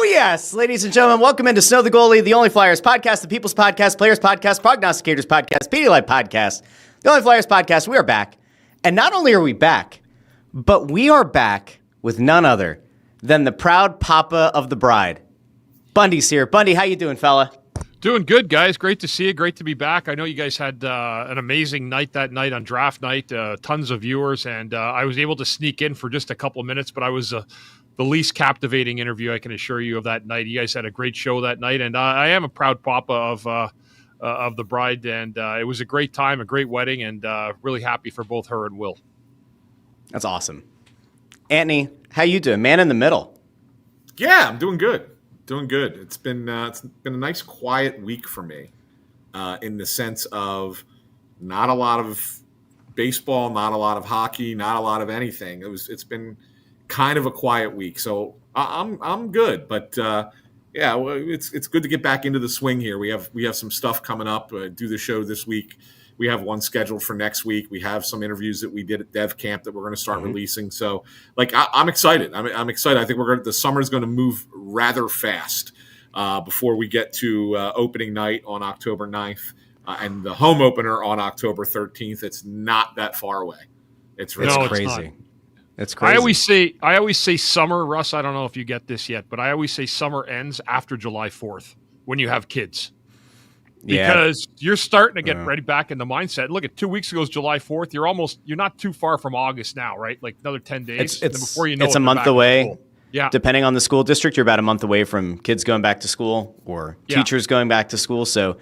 Oh, yes. Ladies and gentlemen, welcome into Snow the Goalie, the only Flyers podcast, the People's Podcast, Players Podcast, Prognosticators Podcast, Pedialyte Podcast, the only Flyers podcast. We are back. And not only are we back, but we are back with none other than the proud papa of the bride. Bundy's here. Bundy, how you doing, fella? Doing good, guys. Great to see you. Great to be back. I know you guys had an amazing night that night on draft night, tons of viewers, and I was able to sneak in for just a couple of minutes, but I was the least captivating interview, I can assure you, of that night. You guys had a great show that night, and I am a proud papa of the bride, and it was a great time, a great wedding, and really happy for both her and Will. That's awesome. Anthony, how you doing? Man in the middle. Yeah, I'm doing good. Doing good. It's been a nice quiet week for me, in the sense of not a lot of baseball, not a lot of hockey, not a lot of anything. It's been kind of a quiet week, so I'm good. But yeah, well, it's good to get back into the swing here. We have some stuff coming up. Do the show this week. We have one scheduled for next week. We have some interviews that we did at Dev Camp that we're going to start releasing. So, I'm excited. I'm excited. I think the summer's going to move rather fast before we get to opening night on October 9th and the home opener on October 13th. It's not that far away. It's crazy. It's crazy. I always say summer, Russ. I don't know if you get this yet, but I always say summer ends after July 4th when you have kids. Because you're starting to get ready back in the mindset. Look, at 2 weeks ago is July 4th. You're not too far from August now, right? Like another 10 days. Before you know it's a month away. Yeah. Depending on the school district, you're about a month away from kids going back to school or teachers going back to school. So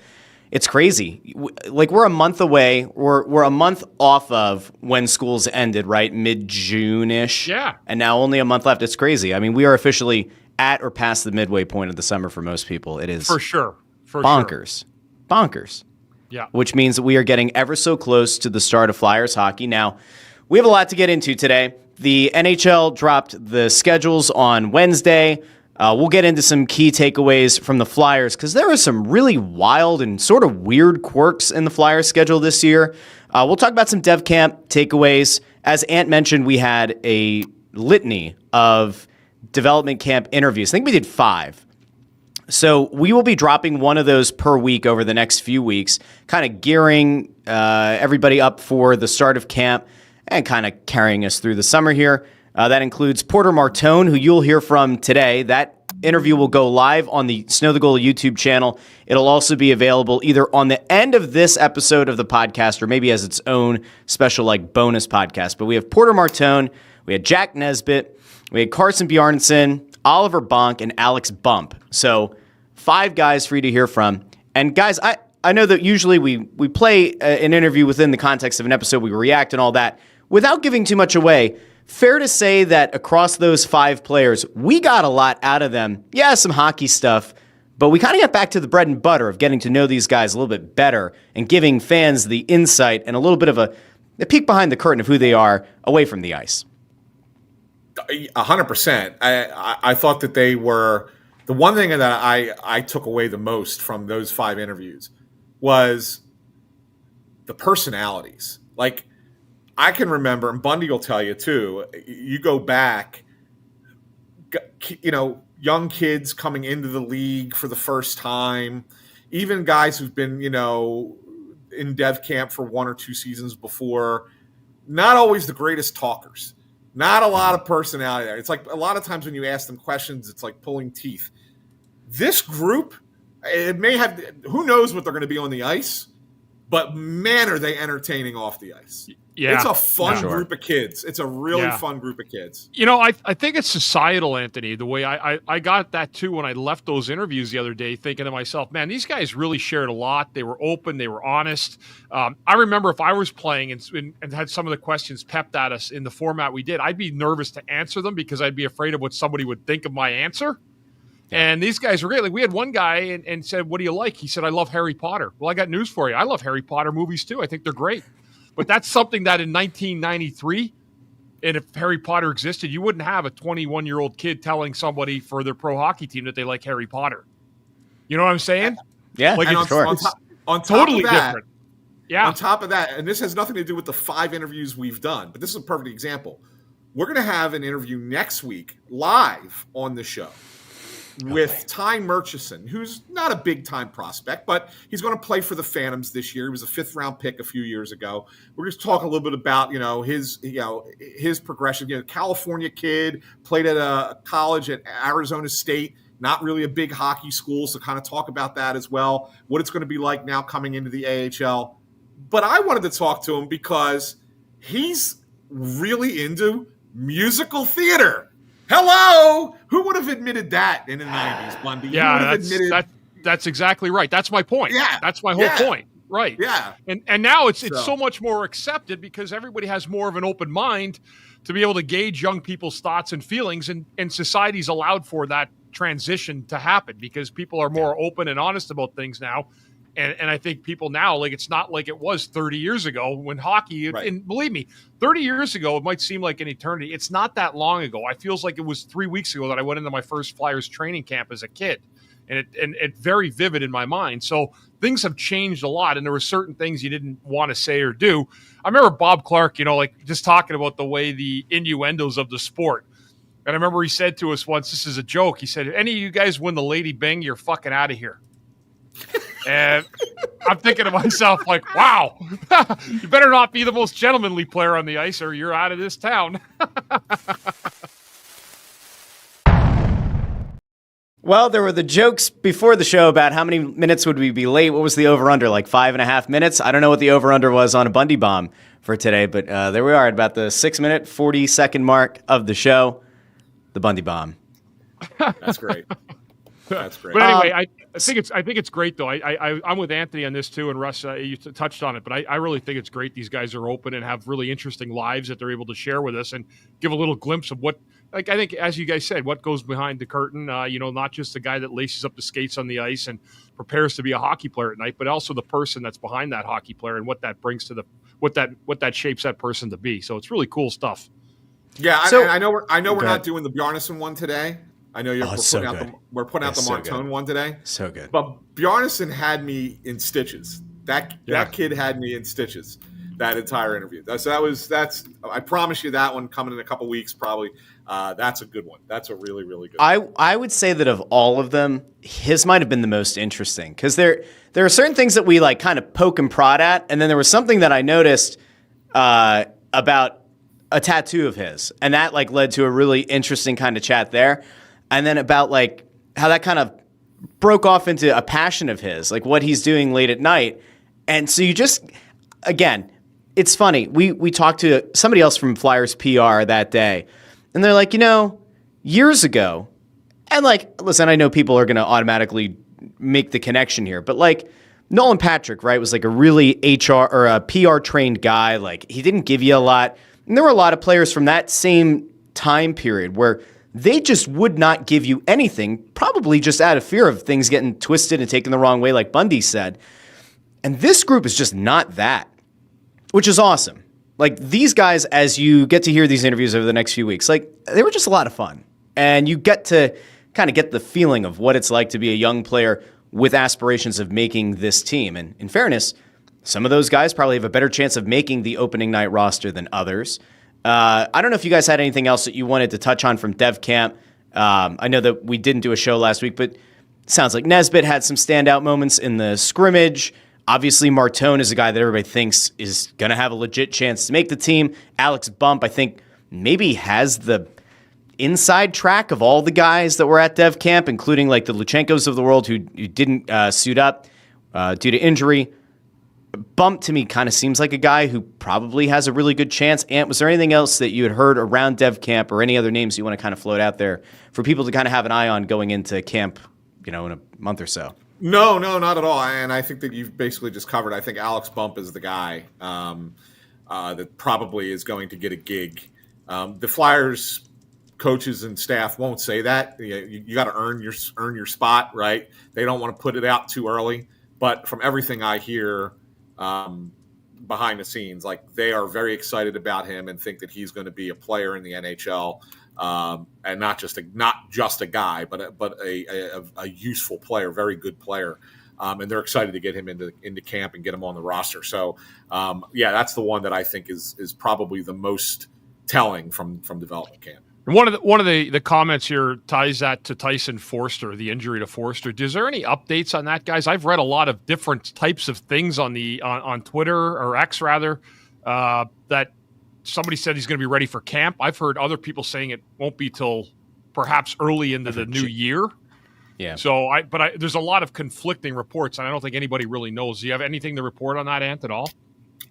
it's crazy. We're a month away. We're a month off of when schools ended, right? Mid-June-ish. Yeah. And now only a month left. It's crazy. I mean, we are officially at or past the midway point of the summer for most people. It is for sure. Bonkers. Yeah. Which means that we are getting ever so close to the start of Flyers hockey. Now, we have a lot to get into today. The NHL dropped the schedules on Wednesday. We'll get into some key takeaways from the Flyers because there are some really wild and sort of weird quirks in the Flyers schedule this year. We'll talk about some Dev Camp takeaways. As Ant mentioned, we had a litany of development camp interviews. I think we did 5. So we will be dropping one of those per week over the next few weeks, kind of gearing everybody up for the start of camp and kind of carrying us through the summer here. That includes Porter Martone, who you'll hear from today. That interview will go live on the Snow the Goalie YouTube channel. It'll also be available either on the end of this episode of the podcast or maybe as its own special bonus podcast. But we have Porter Martone, we had Jack Nesbitt, we had Carson Bjarnason, Oliver Bonk, and Alex Bump. So 5 guys for you to hear from. And guys, I know that usually we play an interview within the context of an episode, we react and all that. Without giving too much away, fair to say that across those 5 players, we got a lot out of them. Yeah, some hockey stuff, but we kind of got back to the bread and butter of getting to know these guys a little bit better and giving fans the insight and a little bit of a peek behind the curtain of who they are away from the ice. 100%. I thought that they were the one thing that I took away the most from those 5 interviews was the personalities. I can remember, and Bundy will tell you too, you go back, young kids coming into the league for the first time, even guys who've been, in dev camp for 1 or 2 seasons before, not always the greatest talkers. Not a lot of personality there. It's like a lot of times when you ask them questions, it's like pulling teeth. This group, it may have, who knows what they're going to be on the ice, but man, are they entertaining off the ice. Yeah, it's a fun group of kids. It's a really fun group of kids. I think it's societal, Anthony, the way I got that too when I left those interviews the other day, thinking to myself, man, these guys really shared a lot. They were open. They were honest. I remember if I was playing and had some of the questions pepped at us in the format we did, I'd be nervous to answer them because I'd be afraid of what somebody would think of my answer. And these guys were great. We had one guy and said, what do you like? He said, I love Harry Potter. Well, I got news for you. I love Harry Potter movies too. I think they're great. But that's something that in 1993, and if Harry Potter existed, you wouldn't have a 21-year-old kid telling somebody for their pro hockey team that they like Harry Potter. You know what I'm saying? Yeah, sure. On totally different. Yeah. On top of that, and this has nothing to do with the 5 interviews we've done, but this is a perfect example. We're going to have an interview next week live on the show with Ty Murchison, who's not a big-time prospect, but he's going to play for the Phantoms this year. He was a 5th-round pick a few years ago. We're just talking a little bit about, his progression. California kid, played at a college at Arizona State, not really a big hockey school, so kind of talk about that as well, what it's going to be like now coming into the AHL. But I wanted to talk to him because he's really into musical theater. Hello! Who would have admitted that in the 90s, Bundy? Yeah, that's exactly right. That's my point. Yeah. That's my whole point. Right. Yeah. And now it's so much more accepted because everybody has more of an open mind to be able to gauge young people's thoughts and feelings, and society's allowed for that transition to happen because people are more open and honest about things now. And I think people now, like, it's not like it was 30 years ago when hockey, and believe me, 30 years ago, it might seem like an eternity. It's not that long ago. I feels like it was 3 weeks ago that I went into my first Flyers training camp as a kid. And it's very vivid in my mind. So things have changed a lot, and there were certain things you didn't want to say or do. I remember Bob Clark, just talking about the way the innuendos of the sport. And I remember he said to us once, this is a joke, he said, if any of you guys win the Lady Bing, you're fucking out of here. And I'm thinking to myself, like, wow, you better not be the most gentlemanly player on the ice or you're out of this town. Well, there were the jokes before the show about how many minutes would we be late. What was the over-under, like 5.5 minutes? I don't know what the over-under was on a Bundy bomb for today, but there we are at about the 6-minute, 40-second mark of the show. The Bundy bomb. That's great. That's great. But anyway, I think it's great though. I'm with Anthony on this too, and Russ, you touched on it. But I really think it's great. These guys are open and have really interesting lives that they're able to share with us and give a little glimpse of what. Like, I think, as you guys said, what goes behind the curtain. Not just the guy that laces up the skates on the ice and prepares to be a hockey player at night, but also the person that's behind that hockey player and what that brings to what that shapes that person to be. So it's really cool stuff. Yeah, so, I know we're not doing the Bjarnason one today. I know we're putting out the Martone one today. So good. But Bjarnason had me in stitches. That kid had me in stitches that entire interview. That's I promise you that one coming in a couple weeks probably. That's a good one. That's a really, really good one. I would say that of all of them, his might have been the most interesting because there are certain things that we like kind of poke and prod at, and then there was something that I noticed about a tattoo of his, and that like led to a really interesting kind of chat there. And then about like how that kind of broke off into a passion of his, like what he's doing late at night. And so you just, again, it's funny. We talked to somebody else from Flyers PR that day, and they're like, years ago, and like, listen, I know people are going to automatically make the connection here, but like Nolan Patrick, right, was like a really HR or a PR trained guy. Like he didn't give you a lot. And there were a lot of players from that same time period where they just would not give you anything, probably just out of fear of things getting twisted and taken the wrong way, like Bundy said. And this group is just not that, which is awesome. Like these guys, as you get to hear these interviews over the next few weeks, like they were just a lot of fun. And you get to kind of get the feeling of what it's like to be a young player with aspirations of making this team. And in fairness, some of those guys probably have a better chance of making the opening night roster than others. I don't know if you guys had anything else that you wanted to touch on from Dev Camp. I know that we didn't do a show last week, but it sounds like Nesbitt had some standout moments in the scrimmage. Obviously, Martone is a guy that everybody thinks is going to have a legit chance to make the team. Alex Bump, I think, maybe has the inside track of all the guys that were at Dev Camp, including like the Luchenkos of the world who didn't suit up due to injury. Bump to me kind of seems like a guy who probably has a really good chance. Ant, was there anything else that you had heard around Dev Camp or any other names you want to kind of float out there for people to kind of have an eye on going into camp, in a month or so? No, not at all. And I think that you've basically just covered. I think Alex Bump is the guy that probably is going to get a gig. The Flyers coaches and staff won't say that. You got to earn your spot, right? They don't want to put it out too early. But from everything I hear behind the scenes, like they are very excited about him and think that he's going to be a player in the NHL, and not just a guy, but a useful player, very good player. And they're excited to get him into camp and get him on the roster. So, that's the one that I think is probably the most telling from development camp. One of the comments here ties that to Tyson Forster, the injury to Forster. Is there any updates on that, guys? I've read a lot of different types of things on Twitter, or X rather, that somebody said he's going to be ready for camp. I've heard other people saying it won't be till perhaps early into the new year. Yeah. So there's a lot of conflicting reports, and I don't think anybody really knows. Do you have anything to report on that, Ant, at all?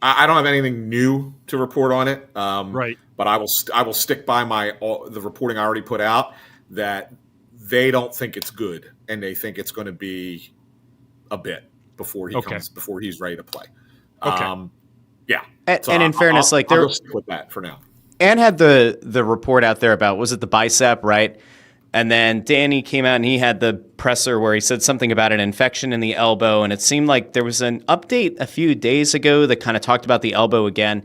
I don't have anything new to report on it. Right. But I will stick by the reporting I already put out, that they don't think it's good, and they think it's going to be a bit before he's ready to play. Okay. Yeah. And in fairness, I'll go stick with that for now. And had the report out there about, was it the bicep, right? And then Danny came out and he had the presser where he said something about an infection in the elbow, and it seemed like there was an update a few days ago that kind of talked about the elbow again.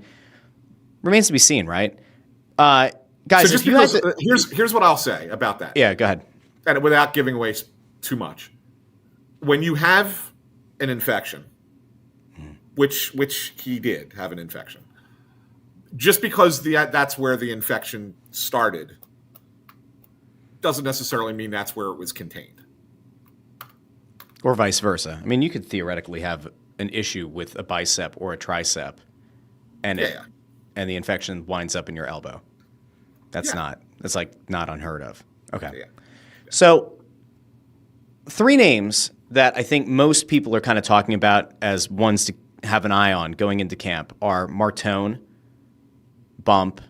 Remains to be seen, right? Guys, so just because, here's what I'll say about that. Yeah, go ahead. And without giving away too much, when you have an infection, which he did have an infection, just because that's where the infection started, doesn't necessarily mean that's where it was contained. Or vice versa. I mean, you could theoretically have an issue with a bicep or a tricep, and and the infection winds up in your elbow. That's not unheard of. Okay. Yeah. So 3 names that I think most people are kind of talking about as ones to have an eye on going into camp are Martone, Bump,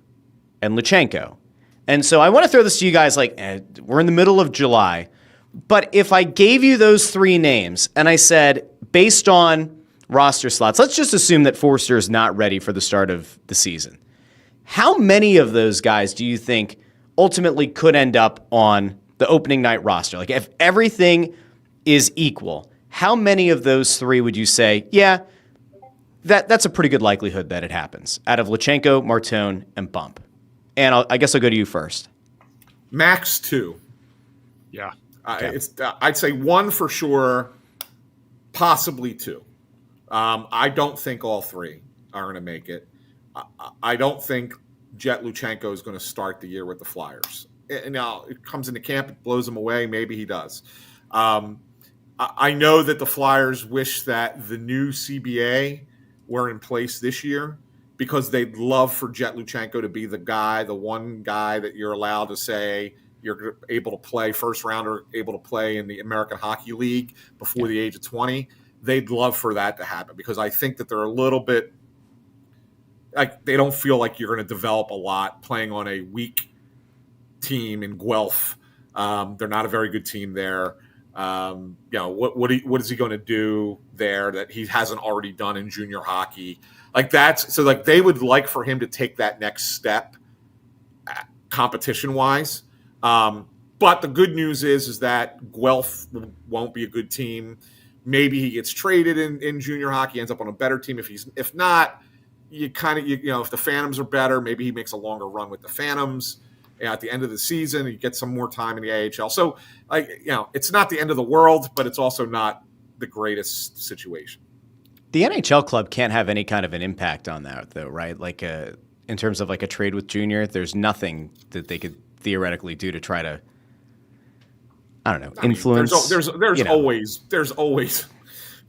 and Luchenko. And so I want to throw this to you guys, we're in the middle of July, but if I gave you those 3 names and I said, based on roster slots, let's just assume that Forster is not ready for the start of the season. How many of those guys do you think ultimately could end up on the opening night roster? Like, if everything is equal, how many of those 3 would you say, yeah, that's a pretty good likelihood that it happens, out of Luchenko, Martone, and Bump? And I guess I'll go to you first. Max 2. Yeah. I'd say 1 for sure, possibly 2. I don't think all 3 are going to make it. I don't think Jet Luchenko is going to start the year with the Flyers. Now, it comes into camp, it blows him away. Maybe he does. I know that the Flyers wish that the new CBA were in place this year, because they'd love for Jet Luchenko to be the one guy that you're allowed to say you're able to play first rounder, able to play in the American Hockey League before the age of 20. They'd love for that to happen, because I think that they're a little bit like, they don't feel like you're going to develop a lot playing on a weak team in Guelph. They're not a very good team there. What is he going to do there that he hasn't already done in junior hockey? They would like for him to take that next step competition wise. But the good news is that Guelph won't be a good team. Maybe he gets traded in junior hockey, ends up on a better team. If not, if the Phantoms are better, maybe he makes a longer run with the Phantoms. At the end of the season, you get some more time in the AHL. So, it's not the end of the world, but it's also not the greatest situation. The NHL club can't have any kind of an impact on that, though, right? In terms of a trade with Junior, there's nothing that they could theoretically do to try to, influence. There's always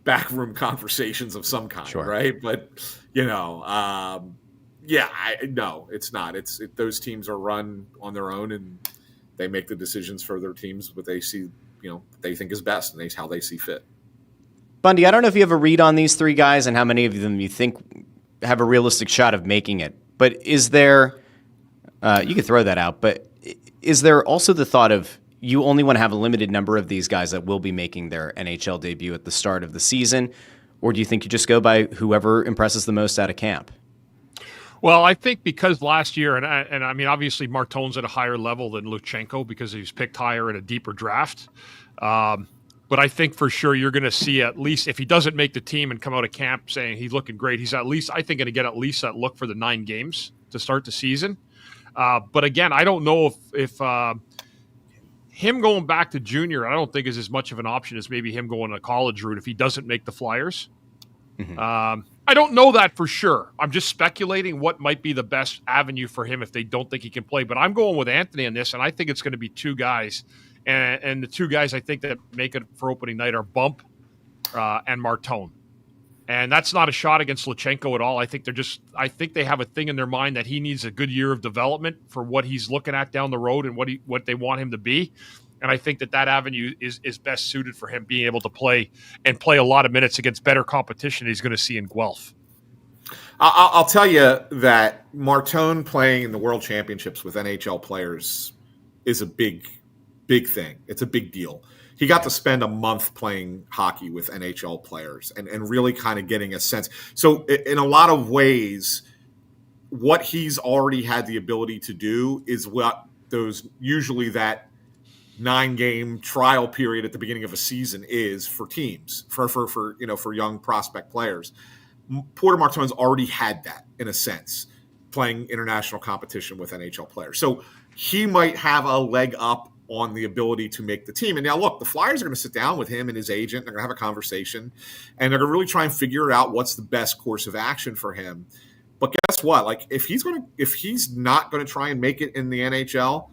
backroom conversations of some kind, sure, right? But no, it's not. Those teams are run on their own, and they make the decisions for their teams what they see, they think is best, and how they see fit. Bundy, I don't know if you have a read on these 3 guys and how many of them you think have a realistic shot of making it. But is there, you could throw that out, but is there also the thought of you only want to have a limited number of these guys that will be making their NHL debut at the start of the season? Or do you think you just go by whoever impresses the most out of camp? Well, I think because last year, and I mean, obviously Martone's at a higher level than Luchenko because he was picked higher in a deeper draft. But I think for sure you're going to see, at least if he doesn't make the team and come out of camp saying he's looking great, he's at least, I think, going to get at least that look for the 9 games to start the season. But again, I don't know if him going back to junior, I don't think is as much of an option as maybe him going a college route if he doesn't make the Flyers. Mm-hmm. I don't know that for sure. I'm just speculating what might be the best avenue for him if they don't think he can play. But I'm going with Anthony on this, and I think it's going to be two guys. And the two guys I think that make it for opening night are Bump and Martone. And that's not a shot against Lutsenko at all. I think they have a thing in their mind that he needs a good year of development for what he's looking at down the road and what they want him to be. And I think that avenue is best suited for him being able to play a lot of minutes against better competition he's going to see in Guelph. I'll tell you that Martone playing in the World Championships with NHL players is a big thing. It's a big deal. He got to spend a month playing hockey with NHL players and really kind of getting a sense. So in a lot of ways, what he's already had the ability to do is what usually that 9-game trial period at the beginning of a season is for teams, for young prospect players. Porter Martone's already had that in a sense, playing international competition with NHL players. So he might have a leg up on the ability to make the team. And now look, the Flyers are going to sit down with him and his agent. They're going to have a conversation and they're going to really try and figure out what's the best course of action for him. But guess what? Like if he's not going to try and make it in the NHL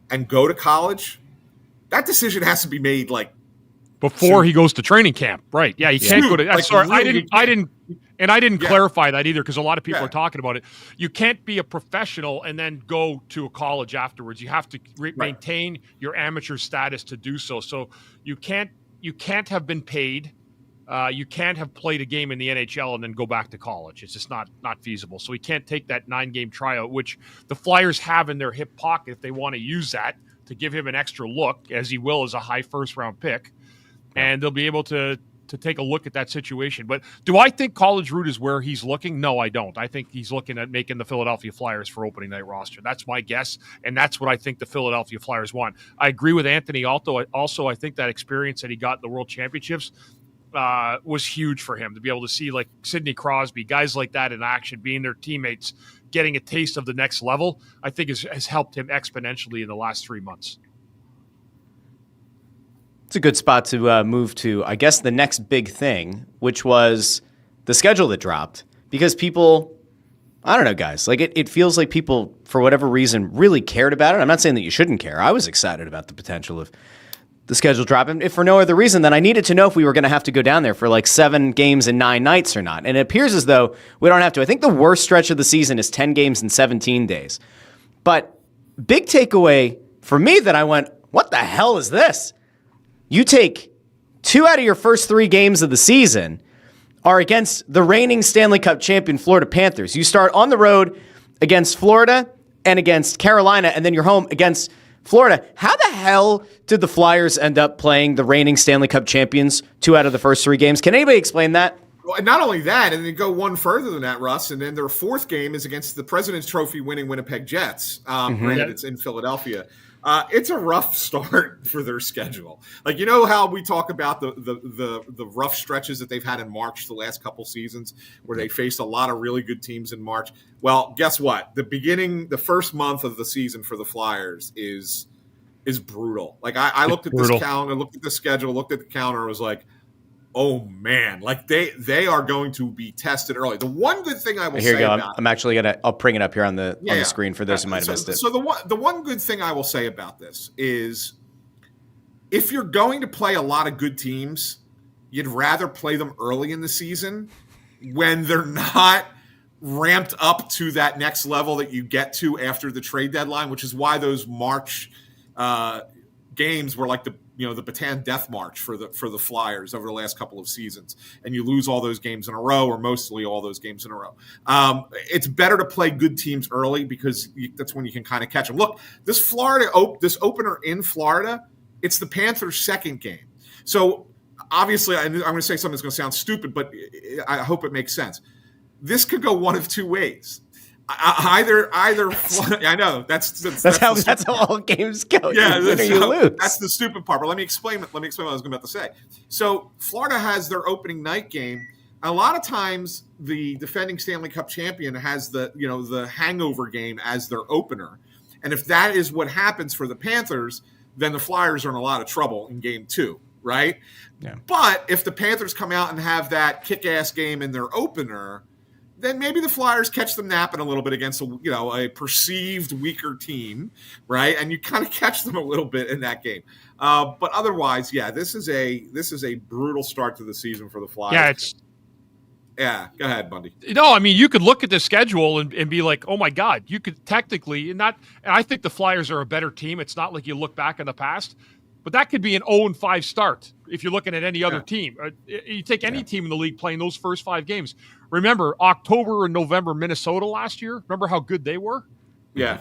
and go to college, that decision has to be made before he goes to training camp. Right. Yeah. He can't go to, I didn't clarify that either because a lot of people are talking about it. You can't be a professional and then go to a college afterwards. You have to maintain your amateur status to do so. So you can't have been paid. You can't have played a game in the NHL and then go back to college. It's just not feasible. So he can't take that 9-game tryout, which the Flyers have in their hip pocket if they want to use that to give him an extra look, as he will as a high first-round pick. And they'll be able to take a look at that situation. But do I think college route is where he's looking? No, I don't. I think he's looking at making the Philadelphia Flyers for opening night roster. That's my guess, and that's what I think the Philadelphia Flyers want. I agree with Anthony. Also, I think that experience that he got in the World Championships was huge for him to be able to see like Sidney Crosby, guys like that in action, being their teammates, getting a taste of the next level, I think has helped him exponentially in the last 3 months. It's a good spot to move to, I guess, the next big thing, which was the schedule that dropped. Because people, I don't know, guys, like it feels like people, for whatever reason, really cared about it. I'm not saying that you shouldn't care. I was excited about the potential of the schedule dropping, if for no other reason than I needed to know if we were going to have to go down there for like 7 games and 9 nights or not. And it appears as though we don't have to. I think the worst stretch of the season is 10 games and 17 days. But big takeaway for me that I went, what the hell is this? You take 2 out of your first 3 games of the season are against the reigning Stanley Cup champion Florida Panthers. You start on the road against Florida and against Carolina, and then you're home against Florida. How the hell did the Flyers end up playing the reigning Stanley Cup champions 2 out of the first 3 games? Can anybody explain that? Well, not only that, and then go one further than that, Russ, and then their 4th game is against the President's Trophy winning Winnipeg Jets. Granted, it's in Philadelphia. It's a rough start for their schedule. Like, you know how we talk about the rough stretches that they've had in March the last couple seasons where they faced a lot of really good teams in March? Well, guess what? The first month of the season for the Flyers is brutal. Like, I looked at this calendar, looked at the schedule, looked at the calendar, and was like, oh man, like they are going to be tested early. The one good thing I will say about I'm actually I'll bring it up here on the screen for those who might have missed it. So the one good thing I will say about this is if you're going to play a lot of good teams, you'd rather play them early in the season when they're not ramped up to that next level that you get to after the trade deadline, which is why those March games were like the Bataan Death March for the Flyers over the last couple of seasons, and you lose all those games in a row, or mostly all those games in a row. It's better to play good teams early because that's when you can kind of catch them. Look, this opener in Florida, it's the Panthers' 2nd game. So obviously, I'm going to say something that's going to sound stupid, but I hope it makes sense. This could go one of 2 ways. Either. I know that's how all games go. Yeah, you lose. That's the stupid part. But let me explain what I was about to say. So Florida has their opening night game. A lot of times, the defending Stanley Cup champion has the hangover game as their opener, and if that is what happens for the Panthers, then the Flyers are in a lot of trouble in Game 2. right? Yeah. But if the Panthers come out and have that kick-ass game in their opener, then maybe the Flyers catch them napping a little bit against a perceived weaker team, right? And you kind of catch them a little bit in that game. But otherwise, yeah, this is a brutal start to the season for the Flyers. Yeah, go ahead, Bundy. No, I mean, you could look at the schedule and be like, oh my God, you could technically, and I think the Flyers are a better team. It's not like you look back in the past, but that could be an 0-5 start if you're looking at any other team. You take any team in the league playing those first 5 games. Remember, October and November, Minnesota last year? Remember how good they were? Yeah.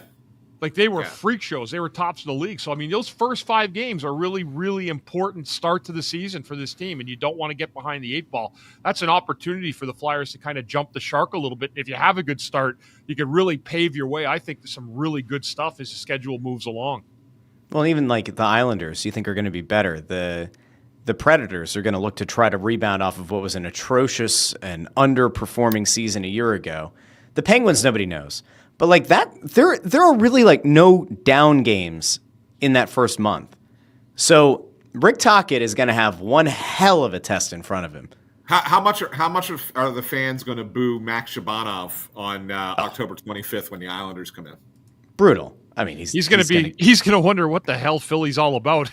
Like, they were freak shows. They were tops of the league. So, I mean, those first 5 games are really, really important start to the season for this team, and you don't want to get behind the 8 ball. That's an opportunity for the Flyers to kind of jump the shark a little bit. If you have a good start, you could really pave your way, I think, to some really good stuff as the schedule moves along. Well, even like the Islanders, you think are going to be better. The Predators are going to look to try to rebound off of what was an atrocious and underperforming season a year ago. The Penguins, nobody knows. But like that, there are really like no down games in that first month. So Rick Tocchet is going to have one hell of a test in front of him. How much are the fans going to boo Max Shabanov on October 25th when the Islanders come in? Brutal. I mean, he's going to wonder what the hell Philly's all about.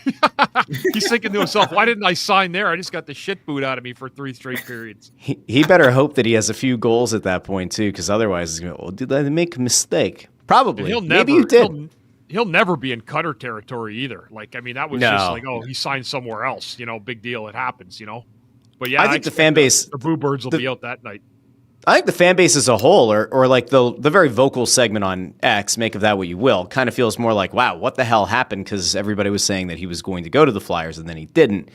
He's thinking to himself, why didn't I sign there? I just got the shit booed out of me for 3 straight periods. He better hope that he has a few goals at that point too, because otherwise he's going to, well, did I make a mistake? Probably. Maybe you did. He'll never be in Cutter territory either. Like, I mean, that was just like, oh, he signed somewhere else. Big deal. It happens. But yeah, I think the fan base, the Boo Birds will be out that night. I think the fan base as a whole, or like the very vocal segment on X, make of that what you will, kind of feels more like, wow, what the hell happened? Because everybody was saying that he was going to go to the Flyers and then he didn't.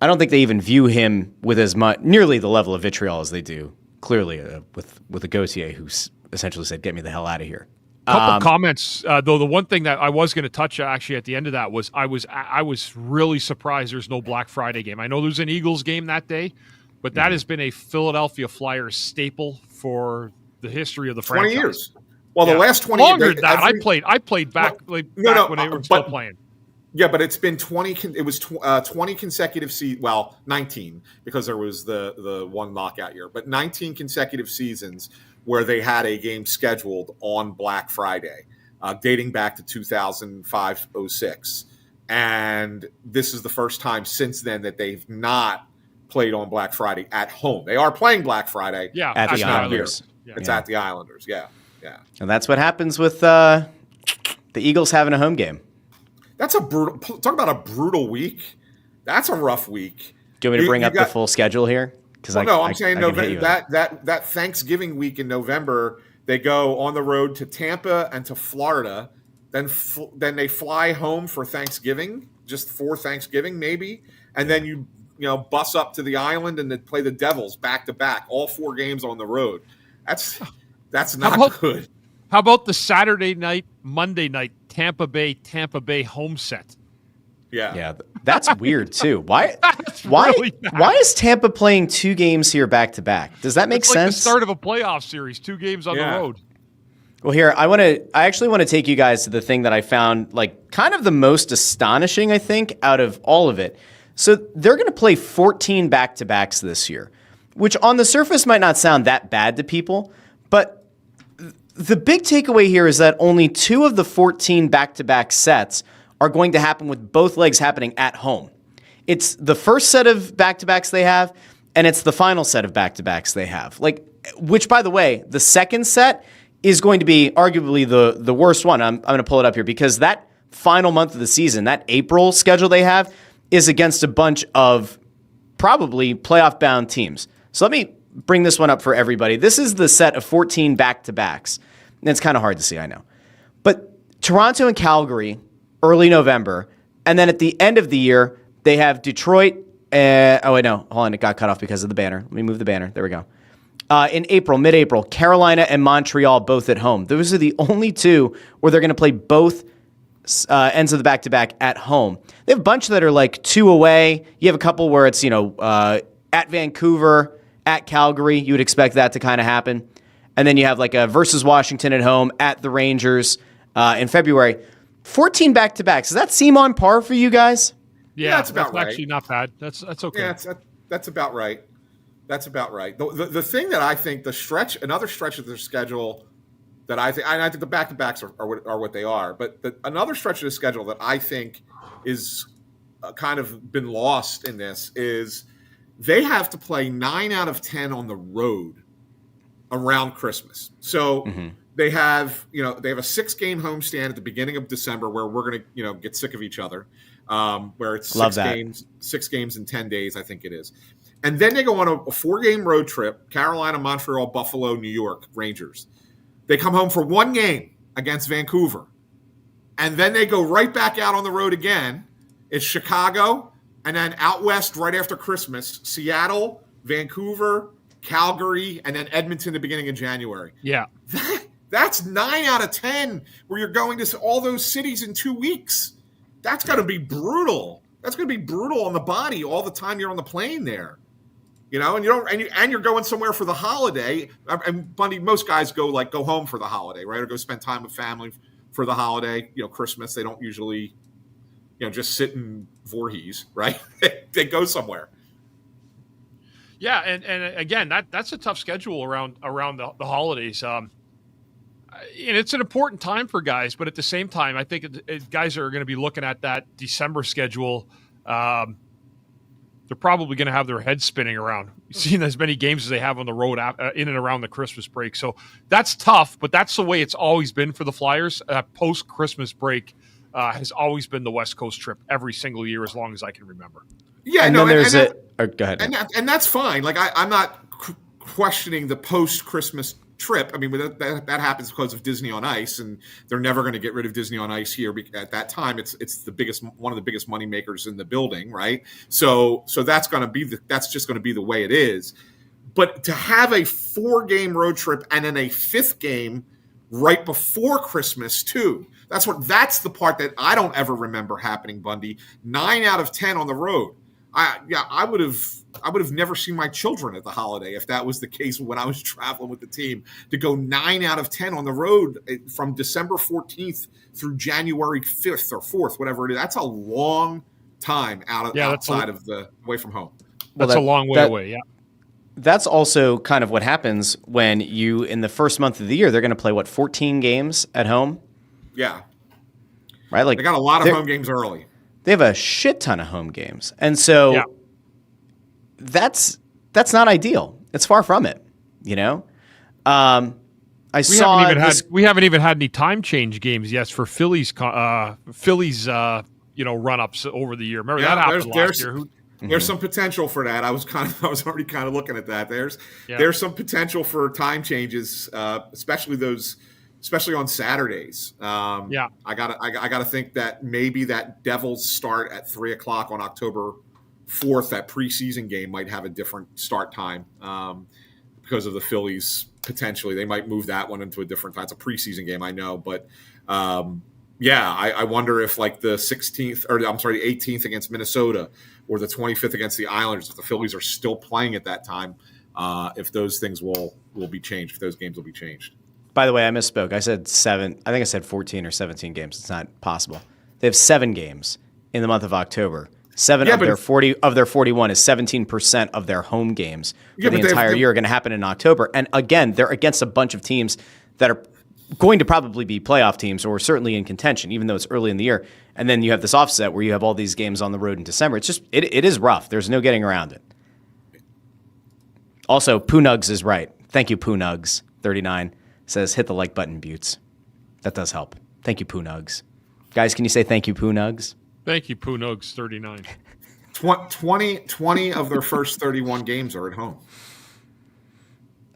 I don't think they even view him with as much, nearly the level of vitriol as they do, clearly, with a Gauthier who essentially said, get me the hell out of here. Couple comments, though. The one thing that I was going to touch actually at the end of that was I was really surprised there's no Black Friday game. I know there's an Eagles game that day, but that has been a Philadelphia Flyers staple for the history of the franchise. 20 years. Well, the last 20 longer than that. I played back when they were still playing. Yeah, but it's been 20. It was 20 consecutive seasons. Well, 19 because there was the one lockout year, but 19 consecutive seasons where they had a game scheduled on Black Friday, dating back to 2005-06. And this is the first time since then that they've not played on Black Friday at home. They are playing Black Friday. Yeah, at the Islanders. It's at the Islanders. Yeah. And that's what happens with the Eagles having a home game. That's a brutal. Talk about a brutal week. That's a rough week. Do you want me to bring up the full schedule here? I'm saying November. That Thanksgiving week in November, they go on the road to Tampa and to Florida. Then they fly home for Thanksgiving, just for Thanksgiving maybe, and then you bus up to the island and then play the Devils back to back, all 4 games on the road. That's not good. How about the Saturday night, Monday night, Tampa Bay home set? Yeah, that's weird too. Why is Tampa playing 2 games here back to back? Does that make sense? Like the start of a playoff series, 2 games on the road. Well, here I actually want to take you guys to the thing that I found like kind of the most astonishing, I think, out of all of it. So they're going to play 14 back-to-backs this year, which on the surface might not sound that bad to people, but the big takeaway here is that only 2 of the 14 back-to-back sets are going to happen with both legs happening at home. It's the first set of back-to-backs they have, and it's the final set of back-to-backs they have. Which, by the way, the second set is going to be arguably the worst one. I'm going to pull it up here because that final month of the season, that April schedule they have, is against a bunch of probably playoff-bound teams. So let me bring this one up for everybody. This is the set of 14 back-to-backs. And it's kind of hard to see, I know. But Toronto and Calgary, early November. And then at the end of the year, they have Detroit. Hold on, it got cut off because of the banner. Let me move the banner. There we go. In April, mid-April, Carolina and Montreal both at home. Those are the only 2 where they're going to play both ends of the back-to-back at home. They have a bunch that are like 2 away. You have a couple where it's, at Vancouver, at Calgary. You would expect that to kind of happen. And then you have like a versus Washington at home, at the Rangers in February. 14 back-to-backs. Does that seem on par for you guys? Yeah, that's about right. Actually not bad. That's okay. Yeah, that's about right. That's about right. The thing that I think another stretch of their schedule that I think the back-to-backs are what they are, but another stretch of the schedule that I think is kind of been lost in this is they have to play 9 out of 10 on the road around Christmas. So they have a 6-game homestand at the beginning of December where we're going to get sick of each other, where it's six games in 10 days, I think it is. And then they go on a 4-game road trip: Carolina, Montreal, Buffalo, New York, Rangers. They come home for 1 game against Vancouver. And then they go right back out on the road again. It's Chicago, and then out west right after Christmas, Seattle, Vancouver, Calgary, and then Edmonton the beginning of January. Yeah. That's 9 out of 10 where you're going to all those cities in 2 weeks. That's going to be brutal. That's going to be brutal on the body all the time you're on the plane there. And you're going somewhere for the holiday. And Bundy, most guys go home for the holiday, right? Or go spend time with family for the holiday. Christmas, they don't usually, just sit in Voorhees, right? They go somewhere. Yeah, and again, that's a tough schedule around the holidays. And it's an important time for guys, but at the same time, I think guys are going to be looking at that December schedule. They're probably going to have their heads spinning around seeing as many games as they have on the road in and around the Christmas break. So that's tough, but that's the way it's always been for the Flyers. Post-Christmas break has always been the West Coast trip every single year as long as I can remember. Yeah, and no, then there's it. Go ahead. And that's fine. I'm not questioning the post-Christmas trip. I mean, that happens because of Disney on Ice, and they're never going to get rid of Disney on Ice here. At that time, it's one of the biggest money makers in the building, right? So that's going to be that's just going to be the way it is. But to have a 4-game road trip and then a 5th game right before Christmas too, that's the part that I don't ever remember happening. Bundy, 9 out of 10 on the road. I would have never seen my children at the holiday if that was the case when I was traveling with the team. To go 9 out of 10 on the road from December 14th through January 5th or 4th, whatever it is, that's a long time outside of away from home. That's a long way away. Yeah. That's also kind of what happens when in the first month of the year, they're going to play 14 games at home. Yeah. Right. They got a lot of home games early. They have a shit ton of home games. And so that's not ideal. It's far from it, We haven't even had any time change games yet for Phillies run-ups over the year. Remember that happened last year? There's some potential for that. I was already kind of looking at that. There's some potential for time changes, especially on Saturdays. I gotta think that maybe that Devils start at 3:00 on October 4th. That preseason game might have a different start time because of the Phillies. Potentially, they might move that one into a different time. It's a preseason game, I know, but I wonder if the 18th against Minnesota or the 25th against the Islanders, if the Phillies are still playing at that time, if those things will be changed, if those games will be changed. By the way, I misspoke. I said 7. I think I said 14 or 17 games. It's not possible. They have 7 games in the month of October. 7 of their 41 is 17% of their home games for the entire year are going to happen in October. And again, they're against a bunch of teams that are going to probably be playoff teams or certainly in contention, even though it's early in the year. And then you have this offset where you have all these games on the road in December. It's just it is rough. There's no getting around it. Also, Poonugs is right. Thank you, Poonugs. 39 says hit the like button, Buttes. That does help. Thank you, Poonugs. Guys, can you say thank you, Poonugs? Thank you, Poonugs. 39. 20 of their first 31 games are at home.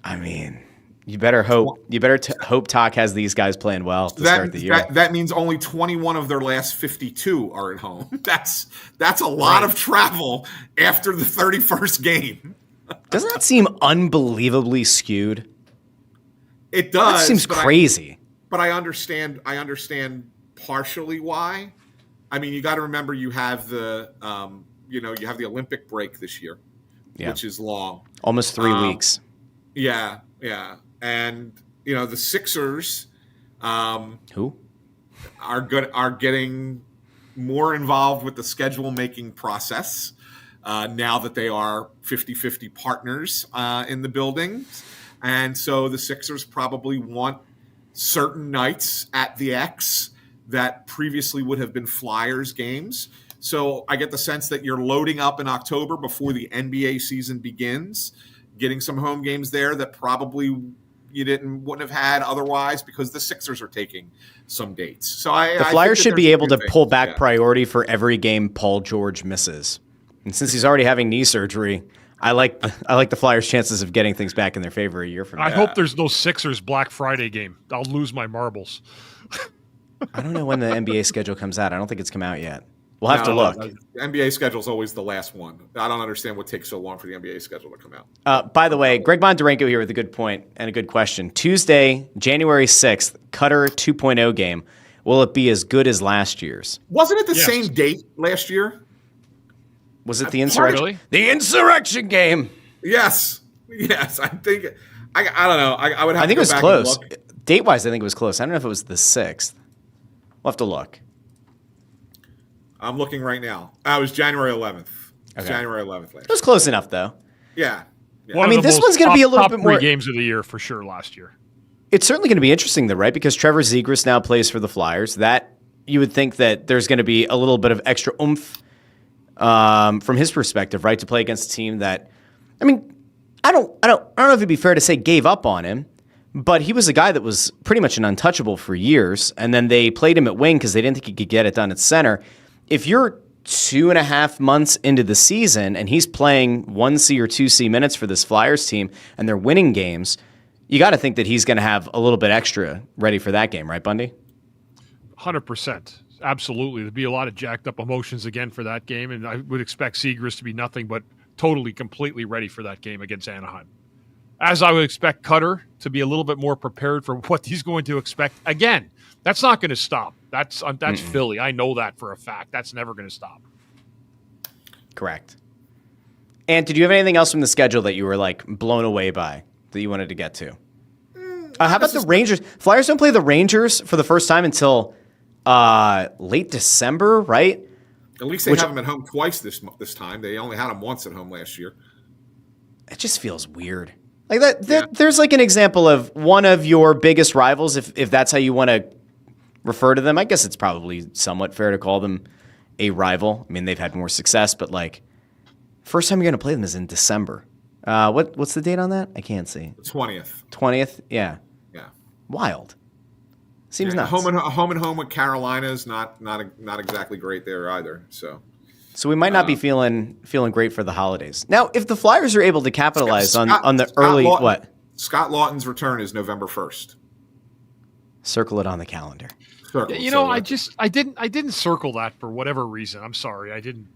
I mean, you better hope. You better hope Talk has these guys playing well to start the year. That means only 21 of their last 52 are at home. That's a lot of travel after the 31st game. Doesn't that seem unbelievably skewed? It does. That seems crazy. But I understand partially why. I mean, you got to remember you have the you have the Olympic break this year, which is long, almost 3 weeks. Yeah, and the Sixers, who are getting more involved with the schedule making process now that they are 50-50 partners in the building. And so the Sixers probably want certain nights at the X that previously would have been Flyers games. So I get the sense that you're loading up in October before the NBA season begins, getting some home games there that probably you wouldn't have had otherwise because the Sixers are taking some dates. So the Flyers should be able to pull back priority for every game Paul George misses. And since he's already having knee surgery, I like the Flyers' chances of getting things back in their favor a year from now. I hope there's no Sixers Black Friday game. I'll lose my marbles. I don't know when the NBA schedule comes out. I don't think it's come out yet. We'll have to look. The NBA schedule is always the last one. I don't understand what takes so long for the NBA schedule to come out. By the way, Greg Bondarenko here with a good point and a good question. Tuesday, January 6th, Cutter 2.0 game. Will it be as good as last year's? Wasn't it the same date last year? Was it the insurrection? Really? The insurrection game. Yes. I think. I don't know. I would have. I think to it was go back close. and look. Date-wise, I think it was close. I don't know if it was the 6th. We'll have to look. I'm looking right now. It was January 11th. Okay. January 11th last. It was close enough, though. Yeah. I mean, this one's going to be a little bit more. Top 3 games of the year for sure last year. It's certainly going to be interesting, though, right? Because Trevor Zegras now plays for the Flyers. That you would think that there's going to be a little bit of extra oomph from his perspective, right, to play against a team that, I mean, I don't know if it'd be fair to say gave up on him, but he was a guy that was pretty much an untouchable for years, and then they played him at wing because they didn't think he could get it done at center. If you're 2.5 months into the season and he's playing 1C or 2C minutes for this Flyers team and they're winning games, you got to think that he's going to have a little bit extra ready for that game, right, Bundy? 100%. Absolutely. There'd be a lot of jacked up emotions again for that game, and I would expect Zegras to be nothing but totally, completely ready for that game against Anaheim. As I would expect Cutter to be a little bit more prepared for what he's going to expect. Again, that's not going to stop. That's Philly. I know that for a fact. That's never going to stop. Correct. And did you have anything else from the schedule that you were like blown away by that you wanted to get to? How about the Rangers? Flyers don't play the Rangers for the first time until late December, right? At least they have them at home twice this time. They only had them once at home last year. It just feels weird. Like that there's like an example of one of your biggest rivals, if that's how you want to refer to them. I guess it's probably somewhat fair to call them a rival. I mean, they've had more success, but like first time you're going to play them is in December. What's the date on that? I can't see. The 20th. 20th? Yeah. Yeah. Wild. Seems nuts. Home and home with Carolina is not exactly great there either. So we might not be feeling great for the holidays. Now, if the Flyers are able to capitalize on the early what? Scott Lawton's return is November 1st. Circle it on the calendar. I didn't circle that for whatever reason. I'm sorry. I didn't.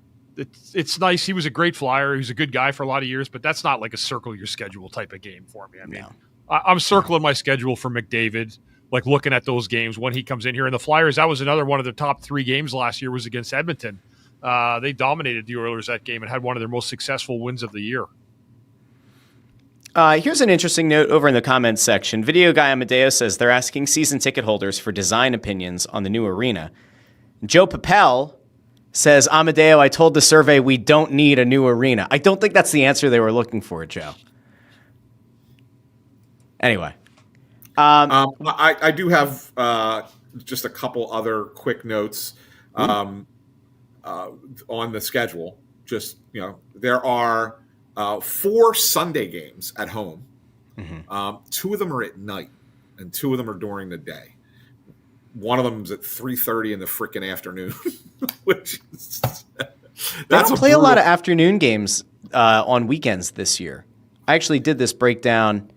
It's nice. He was a great Flyer. He was a good guy for a lot of years, but that's not like a circle your schedule type of game for me. I mean, I'm circling my schedule for McDavid, like looking at those games when he comes in here. And the Flyers, that was another one of their top 3 games last year was against Edmonton. They dominated the Oilers that game and had one of their most successful wins of the year. Here's an interesting note over in the comments section. Video guy Amadeo says they're asking season ticket holders for design opinions on the new arena. Joe Papel says, Amadeo, I told the survey we don't need a new arena. I don't think that's the answer they were looking for, Joe. Anyway. I do have just a couple other quick notes on the schedule. Just, there are 4 Sunday games at home. Mm-hmm. 2 of them are at night, and 2 of them are during the day. One of them is at 3:30 in the freaking afternoon, which is, they don't play a lot of afternoon games on weekends this year. I actually did this breakdown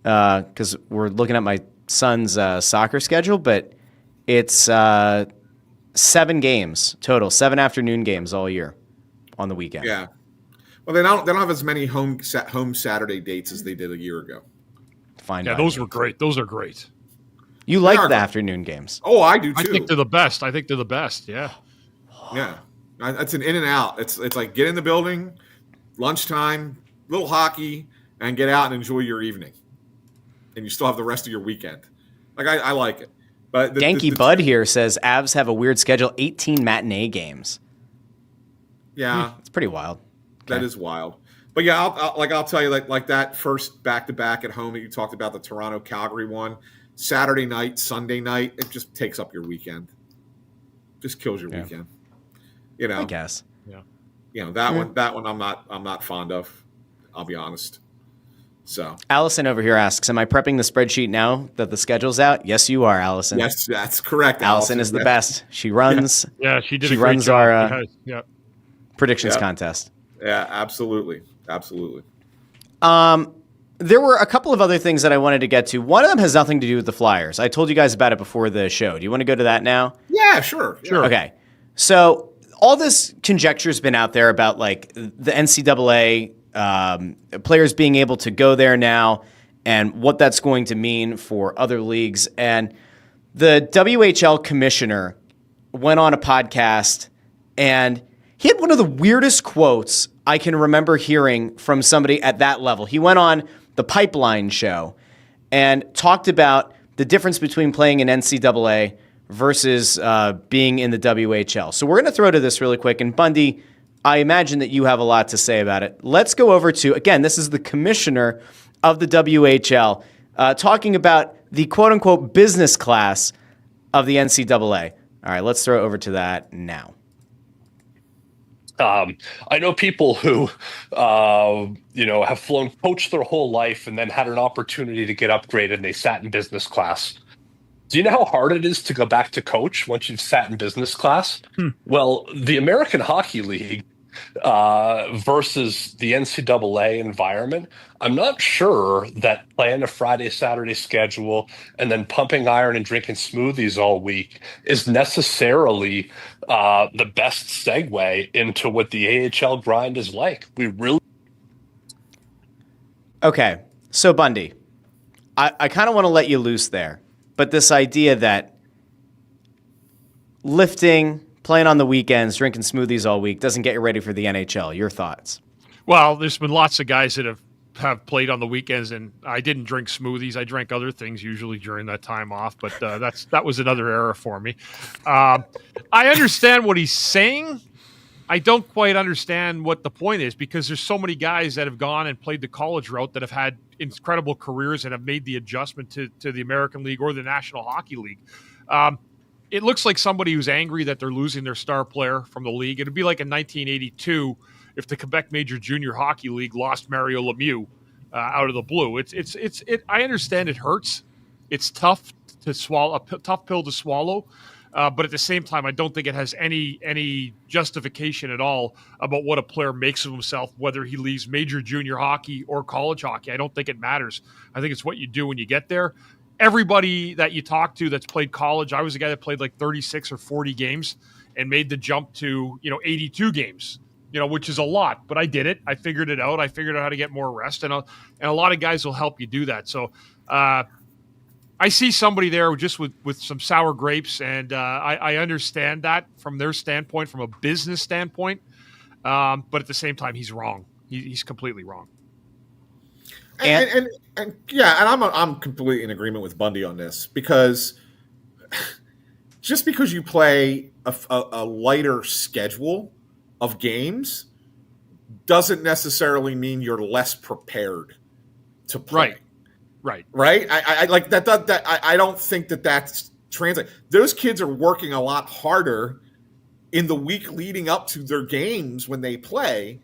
because we're looking at my son's soccer schedule, but it's 7 games total, 7 afternoon games all year on the weekend. Yeah. Well, they don't have as many home Saturday dates as they did a year ago. Fine. Yeah, those were great. Those are great. You like the afternoon games? Oh, I do too. I think they're the best. Yeah. Yeah. It's an in and out. It's like get in the building, lunchtime, little hockey, and get out and enjoy your evening. And you still have the rest of your weekend. Like I like it. But Danky Bud here says Avs have a weird schedule, 18 matinee games. Yeah. It's pretty wild. Okay. That is wild. But yeah, I'll tell you, like that first back-to-back at home that you talked about, the Toronto-Calgary one, Saturday night, Sunday night, it just takes up your weekend. Just kills your weekend. You know. I guess. Yeah. You know, that one I'm not fond of. I'll be honest. So Allison over here asks, am I prepping the spreadsheet now that the schedule's out? Yes, you are, Allison. Yes, that's correct. Allison is the best. She runs. Yeah, she did. She a great runs job. our predictions contest. Yeah, absolutely. Absolutely. There were a couple of other things that I wanted to get to. One of them has nothing to do with the Flyers. I told you guys about it before the show. Do you want to go to that now? Yeah, sure. Okay. So all this conjecture has been out there about like the NCAA players being able to go there now and what that's going to mean for other leagues. And the WHL commissioner went on a podcast and he had one of the weirdest quotes I can remember hearing from somebody at that level. He went on the Pipeline show and talked about the difference between playing in NCAA versus being in the WHL. So we're going to throw to this really quick. And Bundy, I imagine that you have a lot to say about it. Let's go over to, again, this is the commissioner of the WHL talking about the quote-unquote business class of the NCAA. All right, let's throw over to that now. I know people who, have flown coach their whole life and then had an opportunity to get upgraded and they sat in business class. Do you know how hard it is to go back to coach once you've sat in business class? Well, the American Hockey League versus the NCAA environment, I'm not sure that playing a Friday, Saturday schedule and then pumping iron and drinking smoothies all week is necessarily the best segue into what the AHL grind is like. We really... Okay, so Bundy, I kind of want to let you loose there, but this idea that lifting, playing on the weekends, drinking smoothies all week doesn't get you ready for the NHL. Your thoughts? Well, there's been lots of guys that have played on the weekends, and I didn't drink smoothies. I drank other things usually during that time off, but that was another era for me. I understand what he's saying. I don't quite understand what the point is because there's so many guys that have gone and played the college route that have had incredible careers and have made the adjustment to the American League or the National Hockey League. It looks like somebody who's angry that they're losing their star player from the league. It'd be like in 1982 if the Quebec Major Junior Hockey League lost Mario Lemieux out of the blue. I understand it hurts. It's tough to swallow, a tough pill to swallow. But at the same time, I don't think it has any justification at all about what a player makes of himself, whether he leaves major junior hockey or college hockey. I don't think it matters. I think it's what you do when you get there. Everybody that you talk to that's played college, I was a guy that played like 36 or 40 games and made the jump to 82 games, which is a lot. But I did it. I figured it out. I figured out how to get more rest, and a lot of guys will help you do that. So. I see somebody there just with some sour grapes, and I understand that from their standpoint, from a business standpoint. But at the same time, he's wrong. He's completely wrong. And I'm completely in agreement with Bundy on this because just because you play a lighter schedule of games doesn't necessarily mean you're less prepared to play. Right. I like that. I don't think that's translate. Those kids are working a lot harder in the week leading up to their games when they play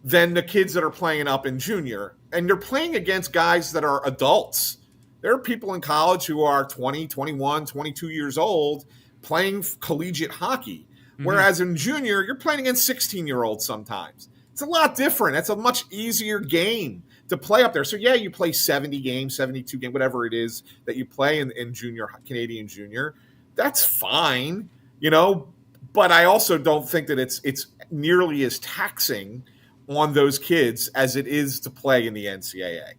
than the kids that are playing up in junior. And they're playing against guys that are adults. There are people in college who are 20, 21, 22 years old playing collegiate hockey. Mm-hmm. Whereas in junior, you're playing against 16-year-olds sometimes. It's a lot different. It's a much easier game to play up there. So, yeah, you play 70 games, 72 games, whatever it is that you play in junior, Canadian junior. That's fine, but I also don't think that it's nearly as taxing on those kids as it is to play in the NCAA.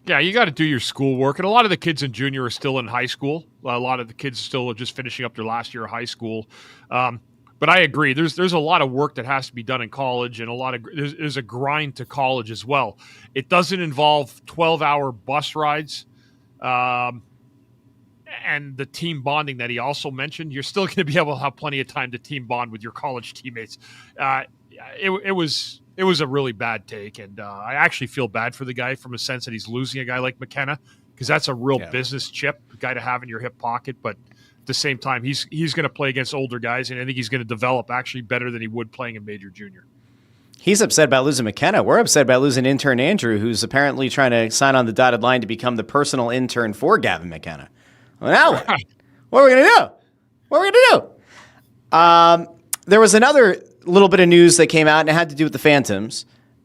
Yeah, you got to do your schoolwork. And a lot of the kids in junior are still in high school. A lot of the kids still are just finishing up their last year of high school. But I agree. There's a lot of work that has to be done in college, and there's a grind to college as well. It doesn't involve 12-hour bus rides, and and the team bonding that he also mentioned, you're still going to be able to have plenty of time to team bond with your college teammates. It was a really bad take, and I actually feel bad for the guy from a sense that he's losing a guy like McKenna, because that's a real business chip, a guy to have in your hip pocket. But at the same time, he's going to play against older guys, and I think he's going to develop actually better than he would playing in major junior. He's upset about losing McKenna. We're upset about losing intern Andrew, who's apparently trying to sign on the dotted line to become the personal intern for Gavin McKenna. Well, now what? What are we going to do? What are we going to do? There was another little bit of news that came out, and it had to do with the Phantoms.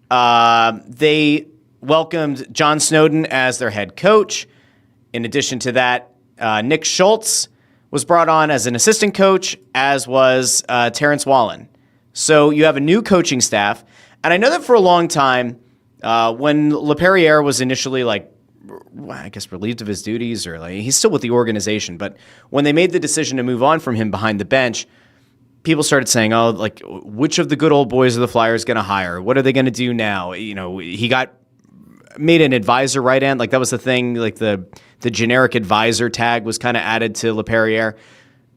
They welcomed John Snowden as their head coach. In addition to that, Nick Schultz was brought on as an assistant coach, as was Terrence Wallen. So you have a new coaching staff. And I know that for a long time, when LePerriere was initially relieved of his duties, or he's still with the organization, but when they made the decision to move on from him behind the bench, people started saying, which of the good old boys are the Flyers going to hire? What are they going to do now? He got made an advisor right end. That was the thing, the generic advisor tag was kind of added to LePerriere.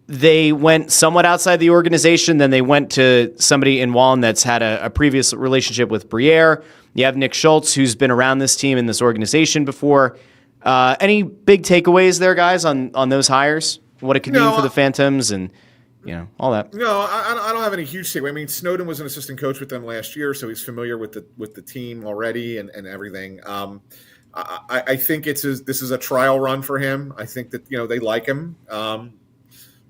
They went somewhat outside the organization. Then they went to somebody in Wallen that's had a previous relationship with Briere. You have Nick Schultz, who's been around this team and this organization before. Any big takeaways there, guys, on those hires? What it could mean for the Phantoms and all that? No, I don't have any huge takeaway. I mean, Snowden was an assistant coach with them last year, so he's familiar with the team already and everything. I think this is a trial run for him. I think that they like him.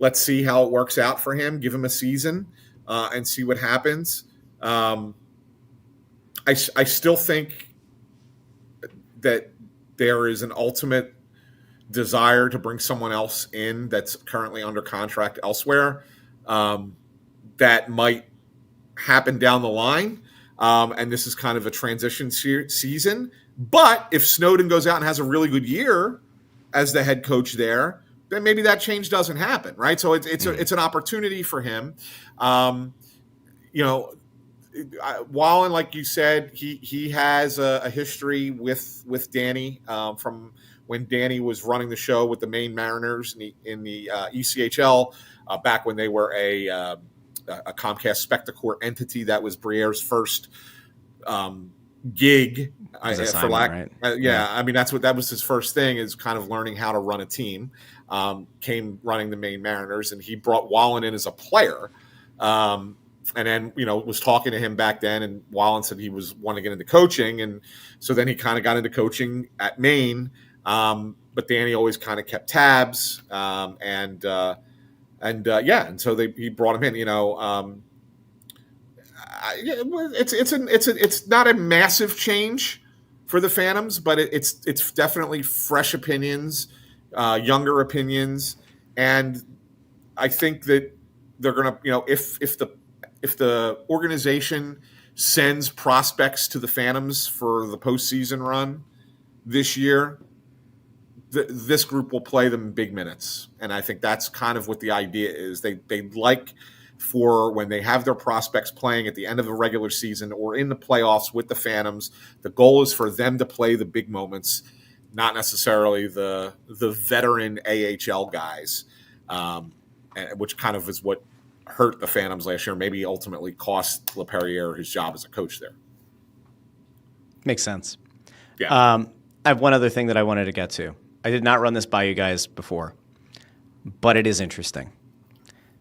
Let's see how it works out for him. Give him a season and see what happens. I still think that there is an ultimate desire to bring someone else in that's currently under contract elsewhere. That might happen down the line. And this is kind of a transition season. But if Snowden goes out and has a really good year as the head coach there, then maybe that change doesn't happen, right? So it's an opportunity for him. Wallen, like you said, he has a history with Danny from when Danny was running the show with the Maine Mariners in the ECHL back when they were a Comcast Spectacor entity. That was Briere's first gig, for lack. Right? I mean, that was his first thing, is kind of learning how to run a team. Came running the Maine Mariners, and he brought Wallen in as a player. And then, was talking to him back then, and Wallen said he was wanting to get into coaching. And so then he kind of got into coaching at Maine. But Danny always kind of kept tabs. And so he brought him in, it's not a massive change for the Phantoms, but it's definitely fresh opinions, younger opinions. And I think that they're going to, if the organization sends prospects to the Phantoms for the postseason run this year, this group will play them big minutes. And I think that's kind of what the idea is. They like for when they have their prospects playing at the end of the regular season or in the playoffs with the Phantoms, the goal is for them to play the big moments, not necessarily the veteran AHL guys, which kind of is what hurt the Phantoms last year, maybe ultimately cost LePerriere his job as a coach there. Makes sense. Yeah. I have one other thing that I wanted to get to. I did not run this by you guys before, but it is interesting.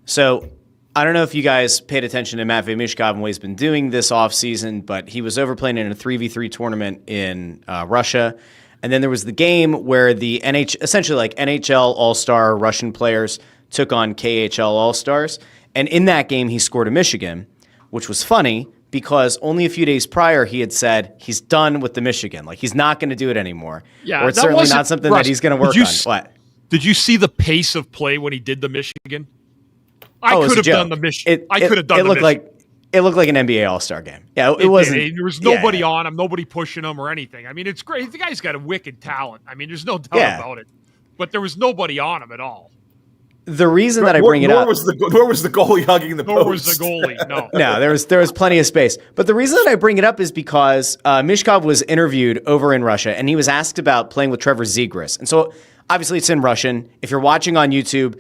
So I don't know if you guys paid attention to Matvei Mishkov and what he's been doing this offseason, but he was overplaying in a 3v3 tournament in Russia. And then there was the game where the essentially NHL All-Star Russian players took on KHL All-Stars. And in that game, he scored a Michigan, which was funny because only a few days prior he had said he's done with the Michigan. He's not going to do it anymore. Yeah, or it's certainly not something that he's going to work on. What? Did you see the pace of play when he did the Michigan? I could have done the Michigan. I could have done the Michigan. It looked like an NBA All-Star game. Yeah, it wasn't. There was nobody on him, nobody pushing him or anything. I mean, it's great. The guy's got a wicked talent. I mean, there's no doubt about it. But there was nobody on him at all. The reason that I bring it up, nor was the goalie hugging the post. Nor was the goalie. No, no, there was plenty of space. But the reason that I bring it up is because Mishkov was interviewed over in Russia, and he was asked about playing with Trevor Zegras. And so obviously it's in Russian. If you're watching on YouTube,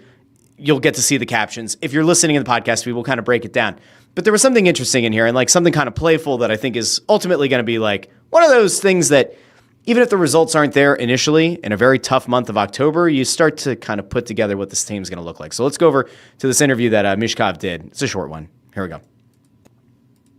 you'll get to see the captions. If you're listening in the podcast, we will kind of break it down. But there was something interesting in here, and like something kind of playful that I think is ultimately going to be like one of those things that, even if the results aren't there initially in a very tough month of October, you start to kind of put together what this team's going to look like. So let's go over to this interview that Mishkov did. It's a short one. Here we go.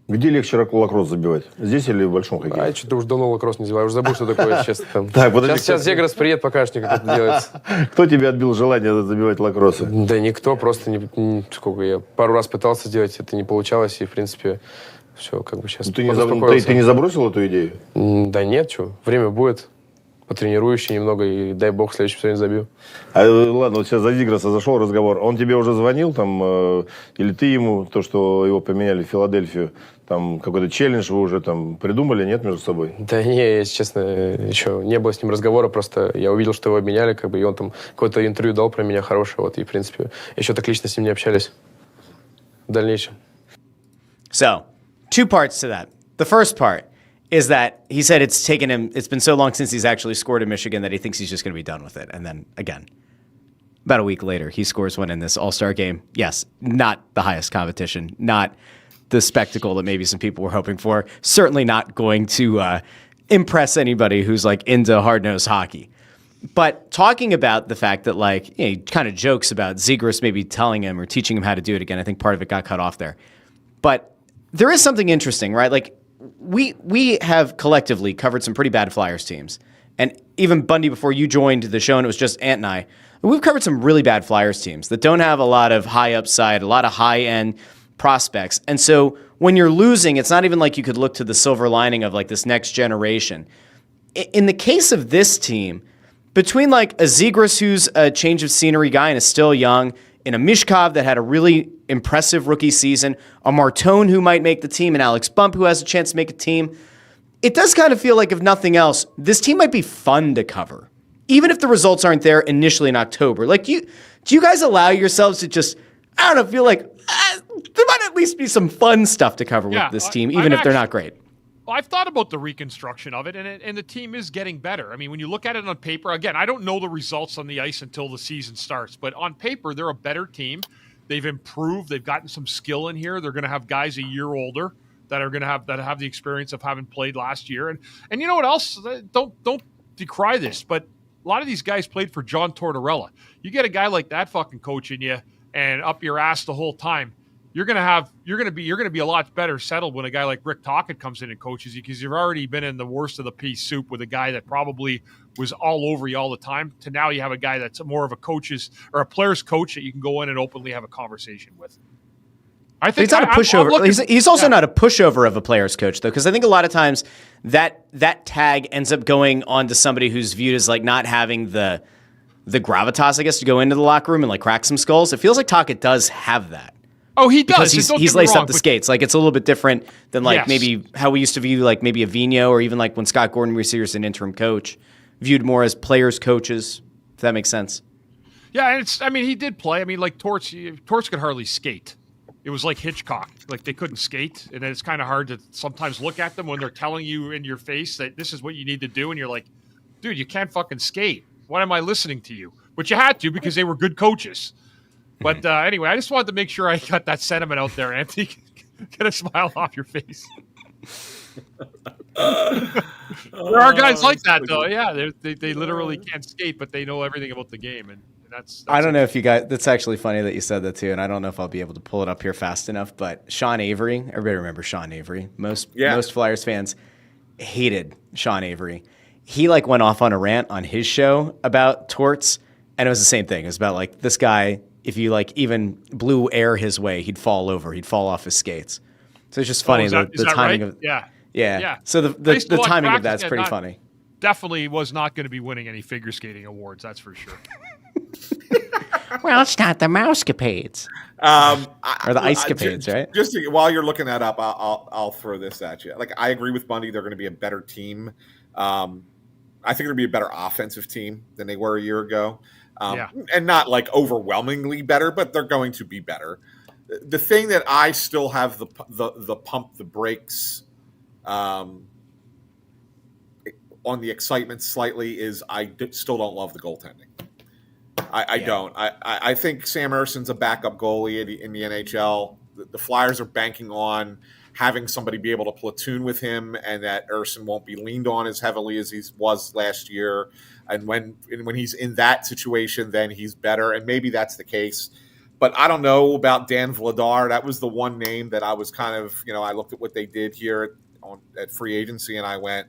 Где легче лакросс забивать? Здесь или в большом хоккее? А что-то уж давно лакросс не забиваю. Уже забыл, что такое, честно. Там. Так, подожди, Сейчас Зеграс приедет, покажешь мне, как это делается. Кто тебе отбил желание забивать лакроссы? Да никто, просто сколько я пару раз пытался сделать, это не получалось, и в принципе все, как бы сейчас. Ты не забросил эту идею? Да нет, что, время будет. Потренируюсь еще немного, и дай бог, в следующем сезоне забью. Ладно, вот сейчас за Зиграса зашел разговор. Он тебе уже звонил, там, или ты ему, то, что его поменяли в Филадельфию, там, какой-то челлендж вы уже там придумали, нет, между собой? Да не, если честно, еще не было с ним разговора, просто я увидел, что его обменяли, как бы, и он там какое-то интервью дал про меня хорошее, вот, и, в принципе, еще так лично с ним не общались в дальнейшем. So, two parts to that. The first part is that he said it's been so long since he's actually scored in Michigan that he thinks he's just going to be done with it. And then, again, about a week later, he scores one in this All-Star game. Yes, not the highest competition, not the spectacle that maybe some people were hoping for. Certainly not going to impress anybody who's like into hard-nosed hockey. But talking about the fact that, like, you know, he kind of jokes about Zegras maybe telling him or teaching him how to do it again. I think part of it got cut off there. But there is something interesting, right? Like, we have collectively covered some pretty bad Flyers teams. And even Bundy, before you joined the show, and it was just Ant and I, we've covered some really bad Flyers teams that don't have a lot of high upside, a lot of high-end prospects. And so when you're losing, it's not even like you could look to the silver lining of like this next generation. In the case of this team, between like a Zegras who's a change of scenery guy and is still young, in a Mishkov that had a really impressive rookie season, a Martone who might make the team, and Alex Bump who has a chance to make a team, it does kind of feel like, if nothing else, this team might be fun to cover, even if the results aren't there initially in October. Like, do you guys allow yourselves to just, I don't know, feel like there might at least be some fun stuff to cover with this team, even if they're not great? Well, I've thought about the reconstruction of it, and the team is getting better. I mean, when you look at it on paper, again, I don't know the results on the ice until the season starts, but on paper, they're a better team. They've improved. They've gotten some skill in here. They're going to have guys a year older that are going to have the experience of having played last year. And you know what else? Don't decry this, but a lot of these guys played for John Tortorella. You get a guy like that fucking coaching you and up your ass the whole time. You're gonna be a lot better settled when a guy like Rick Tocchet comes in and coaches you, because you've already been in the worst of the pea soup with a guy that probably was all over you all the time, to now you have a guy that's more of a coach's or a player's coach that you can go in and openly have a conversation with. I think he's not a pushover. He's also not a pushover of a player's coach, though, because I think a lot of times that tag ends up going on to somebody who's viewed as like not having the gravitas, I guess, to go into the locker room and like crack some skulls. It feels like Tocchet does have that. Oh, he does. Because he's laced up the skates. Like, it's a little bit different than like maybe how we used to view like maybe a Vigneault, or even like when Scott Gordon was here as an interim coach, viewed more as players, coaches, if that makes sense. Yeah, and he did play. I mean, like Torts could hardly skate. It was like Hitchcock. Like, they couldn't skate, and it's kind of hard to sometimes look at them when they're telling you in your face that this is what you need to do, and you're like, dude, you can't fucking skate. Why am I listening to you? But you had to, because they were good coaches. But anyway, I just wanted to make sure I got that sentiment out there, Anthony. Get a smile off your face. There are guys like that, though. Yeah, they literally can't skate, but they know everything about the game, and that's I don't know if you guys. That's actually funny that you said that too, and I don't know if I'll be able to pull it up here fast enough. But Sean Avery, everybody remember Sean Avery. Most Flyers fans hated Sean Avery. He like went off on a rant on his show about Torts, and it was the same thing. It was about like this guy. If you like even blew air his way, he'd fall over. He'd fall off his skates. So it's just funny the timing of yeah. So the timing of that's pretty funny. Definitely was not going to be winning any figure skating awards. That's for sure. Well, it's not the mousecapades or the icecapades, right? Just while you're looking that up, I'll throw this at you. Like, I agree with Bundy. They're going to be a better team. I think they're going to be a better offensive team than they were a year ago. And not like overwhelmingly better, but they're going to be better. The thing that I still have the pump the brakes on the excitement slightly is still don't love the goaltending. I don't. I think Sam Erson's a backup goalie in the NHL. The Flyers are banking on having somebody be able to platoon with him, and that Erson won't be leaned on as heavily as he was last year. And when he's in that situation, then he's better, and maybe that's the case. But I don't know about Dan Vladar. That was the one name that I was kind of, I looked at what they did here at free agency, and I went,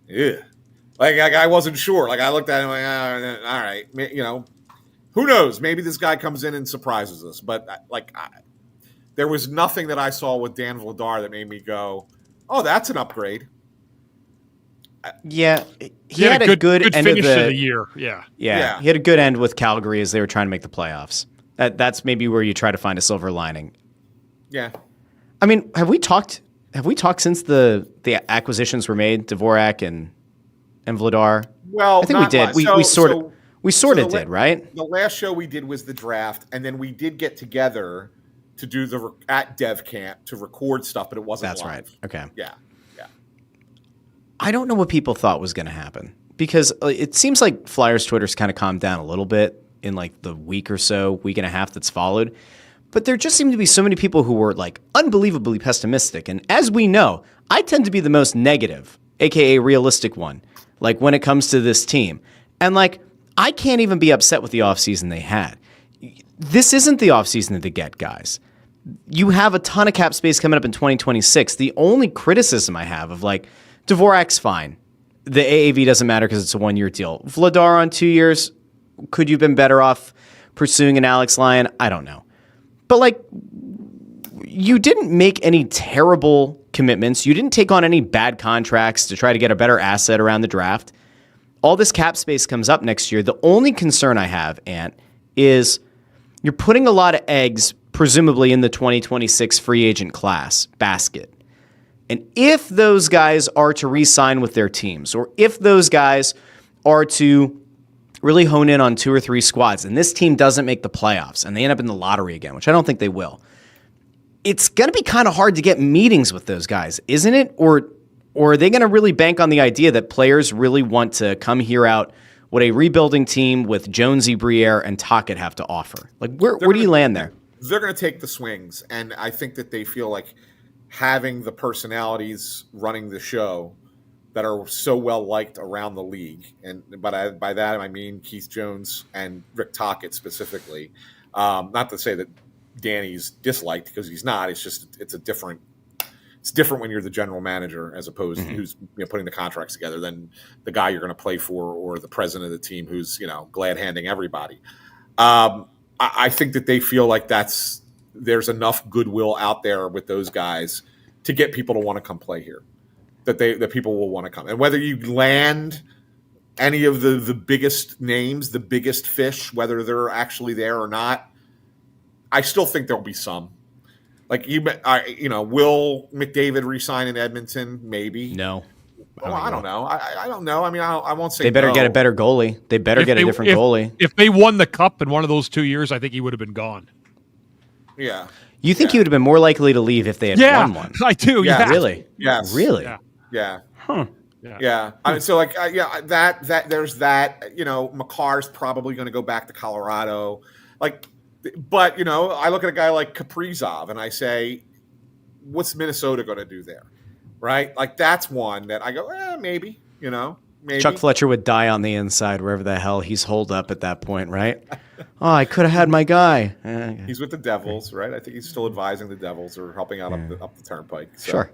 yeah. Like I wasn't sure. Like I looked at him like, all right, who knows? Maybe this guy comes in and surprises us. But there was nothing that I saw with Dan Vladar that made me go, oh, that's an upgrade. Yeah, he had a good end finish of the year. Yeah, he had a good end with Calgary as they were trying to make the playoffs. That's maybe where you try to find a silver lining. Yeah, I mean, have we talked since the acquisitions were made, Dvorak and Vladar? Well, I think we did. We sort of did, right? The last show we did was the draft, and then we did get together to do at Dev Camp to record stuff, but it wasn't. That's live. right. Okay. Yeah. I don't know what people thought was going to happen because it seems like Flyers Twitter's kind of calmed down a little bit in like the week and a half that's followed. But there just seemed to be so many people who were like unbelievably pessimistic. And as we know, I tend to be the most negative, aka realistic one, like when it comes to this team. And like, I can't even be upset with the offseason they had. This isn't the offseason that they get, guys. You have a ton of cap space coming up in 2026. The only criticism I have of like, Dvorak's fine. The AAV doesn't matter because it's a 1-year deal. Vladar on 2 years, could you have been better off pursuing an Alex Lyon? I don't know. But like, you didn't make any terrible commitments. You didn't take on any bad contracts to try to get a better asset around the draft. All this cap space comes up next year. The only concern I have, Ant, is you're putting a lot of eggs, presumably in the 2026 free agent class basket. And if those guys are to re-sign with their teams, or if those guys are to really hone in on 2 or 3 squads, and this team doesn't make the playoffs, and they end up in the lottery again, which I don't think they will, it's going to be kind of hard to get meetings with those guys, isn't it? Or are they going to really bank on the idea that players really want to come hear out what a rebuilding team with Jonesy, Briere, and Tocchet have to offer? Like, where do you land there? They're going to take the swings, and I think that they feel like having the personalities running the show that are so well liked around the league, but by that I mean Keith Jones and Rick Tocchet specifically. Not to say that Danny's disliked, because he's not. It's just it's different when you're the general manager as opposed to who's putting the contracts together than the guy you're going to play for or the president of the team who's glad handing everybody. I think that they feel like there's enough goodwill out there with those guys to get people to want to come play here, that people will want to come. And whether you land any of the biggest names, the biggest fish, whether they're actually there or not, I still think there'll be some. Like will McDavid re-sign in Edmonton? Maybe. No. I don't know. I don't know. I mean, I won't say they better no. get a better goalie. They better get a different goalie. If they won the cup in one of those 2 years, I think he would have been gone. Yeah. You think he would have been more likely to leave if they had won one? I do. Yeah. Really? Yes. Really? Yeah. Huh. Yeah. I mean, so that there's that. Makar's probably going to go back to Colorado. But I look at a guy like Kaprizov and I say, what's Minnesota going to do there? Right? Like that's one that I go, maybe. Maybe. Chuck Fletcher would die on the inside wherever the hell he's holed up at that point, right? Oh, I could have had my guy. He's with the Devils, right? I think he's still advising the Devils or helping out up the turnpike. So, sure.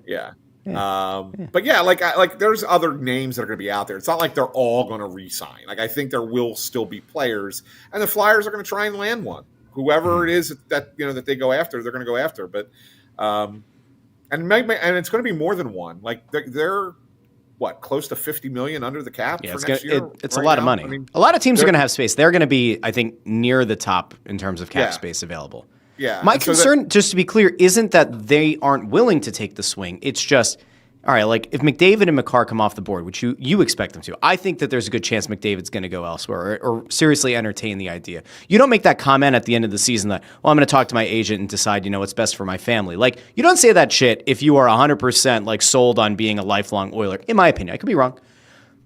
Yeah. But like there's other names that are going to be out there. It's not like they're all going to re-sign. Like I think there will still be players, and the Flyers are going to try and land one. Whoever it is that that they go after, they're going to go after. But and it's going to be more than one. Like they're close to $50 million under the cap for next year? It's a lot of money. I mean, a lot of teams are going to have space. They're going to be, I think, near the top in terms of cap space available. Yeah. My concern, just to be clear, isn't that they aren't willing to take the swing. It's just all right, like if McDavid and Makar come off the board, which you expect them to, I think that there's a good chance McDavid's going to go elsewhere or seriously entertain the idea. You don't make that comment at the end of the season that, well, I'm going to talk to my agent and decide, what's best for my family. Like, you don't say that shit if you are 100% like sold on being a lifelong Oiler, in my opinion. I could be wrong.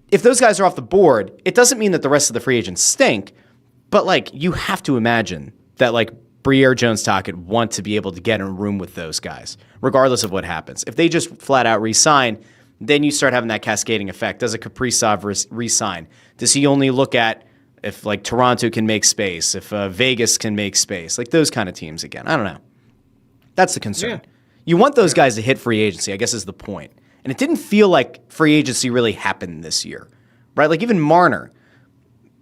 If those guys are off the board, it doesn't mean that the rest of the free agents stink, but like you have to imagine that like Briere, Jones, Tocchet want to be able to get in a room with those guys, regardless of what happens. If they just flat out re-sign, then you start having that cascading effect. Does a Kaprizov re-sign? Does he only look at if like Toronto can make space, if Vegas can make space, like those kind of teams again? I don't know. That's the concern. Yeah. You want those guys to hit free agency, I guess is the point. And it didn't feel like free agency really happened this year, right? Like even Marner.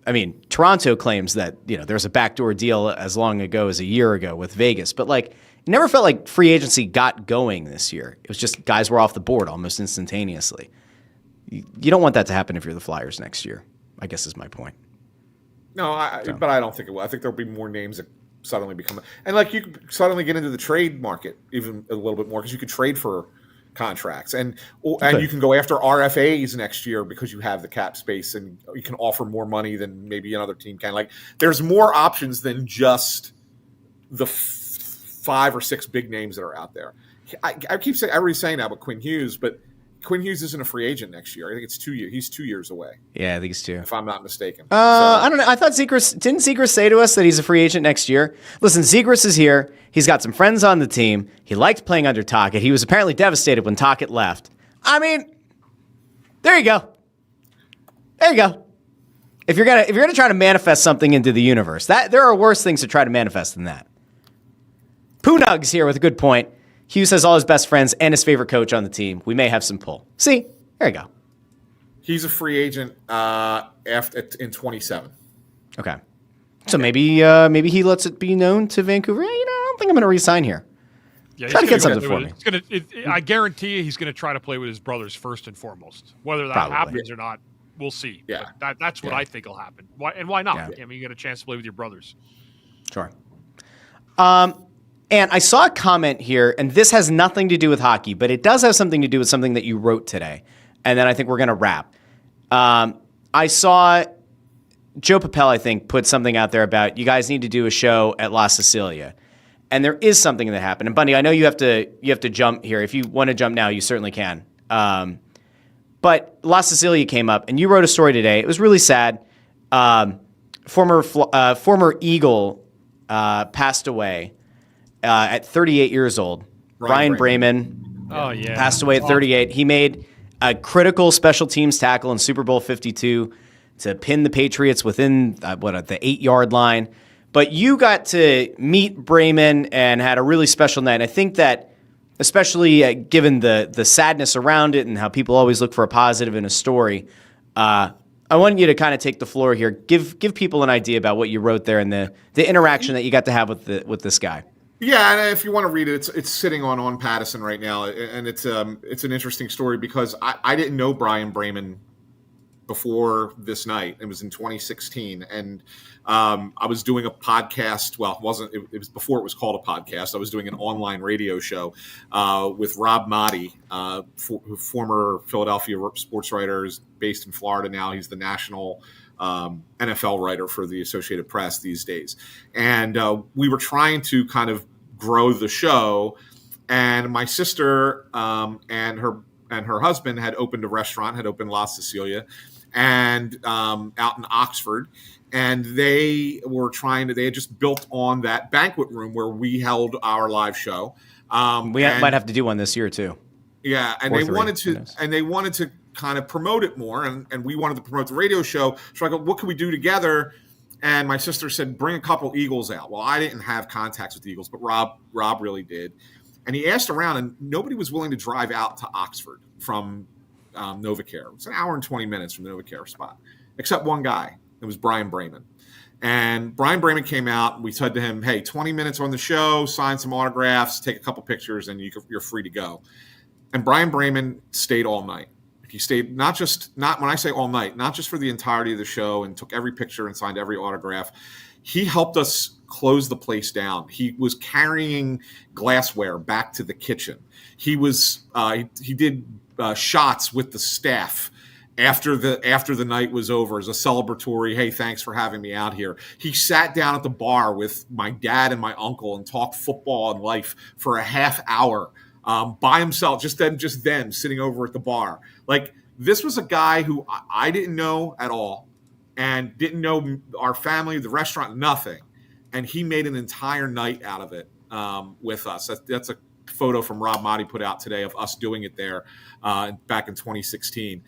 I mean, Toronto claims that, there's a backdoor deal as long ago as a year ago with Vegas, but like it never felt like free agency got going this year. It was just guys were off the board almost instantaneously. You don't want that to happen if you're the Flyers next year, I guess is my point. No, but I don't think it will. I think there'll be more names that suddenly become – and like you could suddenly get into the trade market even a little bit more because you could trade for – contracts and you can go after RFAs next year because you have the cap space and you can offer more money than maybe another team can. Like there's more options than just the 5 or 6 big names that are out there. I keep saying everybody's saying that with Quinn Hughes, but Quinn Hughes isn't a free agent next year. I think it's 2 years. He's 2 years away. Yeah, I think it's 2. If I'm not mistaken. I don't know. I thought didn't Zegras say to us that he's a free agent next year? Listen, Zegras is here. He's got some friends on the team. He liked playing under Tocchet. He was apparently devastated when Tocchet left. I mean, there you go. There you go. If you're gonna try to manifest something into the universe, that there are worse things to try to manifest than that. Poonugs here with a good point. Hughes has all his best friends and his favorite coach on the team. We may have some pull. See, there you go. He's a free agent in 27. Okay, so maybe he lets it be known to Vancouver. I don't think I'm going to re-sign here. Yeah, try to get something for me. I guarantee you, he's going to try to play with his brothers first and foremost. Whether that happens or not, we'll see. Yeah, that's what I think will happen. Why not? Yeah. I mean, you get a chance to play with your brothers. Sure. And I saw a comment here, and this has nothing to do with hockey, but it does have something to do with something that you wrote today. And then I think we're going to wrap. I saw Joe Papel, I think, put something out there about you guys need to do a show at La Sicilia. And there is something that happened. And Bundy, I know you have to jump here. If you want to jump now, you certainly can. But La Sicilia came up, and you wrote a story today. It was really sad. Former Eagle passed away. At 38 years old, Brian Braymond passed away at 38. He made a critical special teams tackle in Super Bowl 52 to pin the Patriots within the 8-yard line. But you got to meet Braymond and had a really special night. And I think that, especially given the sadness around it and how people always look for a positive in a story, I want you to kind of take the floor here. Give people an idea about what you wrote there and the interaction that you got to have with this guy. Yeah, and if you want to read it, it's sitting on Pattison right now, and it's an interesting story because I didn't know Brian Braymond before this night. It was in 2016, and I was doing a podcast. Well, it was before it was called a podcast. I was doing an online radio show with Rob Motti, former Philadelphia sports writer, is based in Florida now. He's the national NFL writer for the Associated Press these days, and we were trying to kind of grow the show, and my sister and her husband had opened a restaurant, had opened La Sicilia, and out in Oxford, and they had just built on that banquet room where we held our live show. Might have to do one this year too. Yeah, and they wanted to kind of promote it more, and we wanted to promote the radio show. So I go, what can we do together? And my sister said, bring a couple Eagles out. Well, I didn't have contacts with the Eagles, but Rob really did. And he asked around, and nobody was willing to drive out to Oxford from NovaCare. It's an hour and 20 minutes from the NovaCare spot, except one guy. It was Brian Braymond. And Brian Braymond came out, and we said to him, hey, 20 minutes on the show, sign some autographs, take a couple pictures, and you're free to go. And Brian Braymond stayed all night. He stayed not when I say all night, not just for the entirety of the show and took every picture and signed every autograph. He helped us close the place down. He was carrying glassware back to the kitchen. He did shots with the staff after the night was over as a celebratory, hey, thanks for having me out here. He sat down at the bar with my dad and my uncle and talked football and life for a half hour by himself, just them sitting over at the bar. Like, this was a guy who I didn't know at all and didn't know our family, the restaurant, nothing. And he made an entire night out of it with us. That's a photo from Rob Motti put out today of us doing it there back in 2016.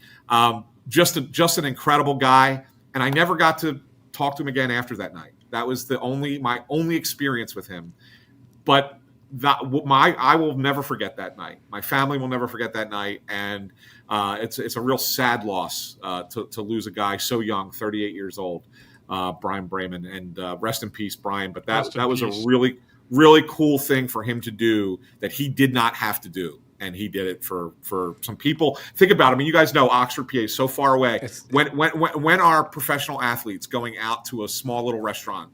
Just an incredible guy, and I never got to talk to him again after that night. That was my only experience with him. But I will never forget that night. My family will never forget that night, and it's a real sad loss to lose a guy so young, 38 years old, Brian Braymond, and rest in peace, Brian. But that was a really, really cool thing for him to do that he did not have to do. And he did it for some people. Think about it. I mean, you guys know Oxford, PA is so far away. When are professional athletes going out to a small little restaurant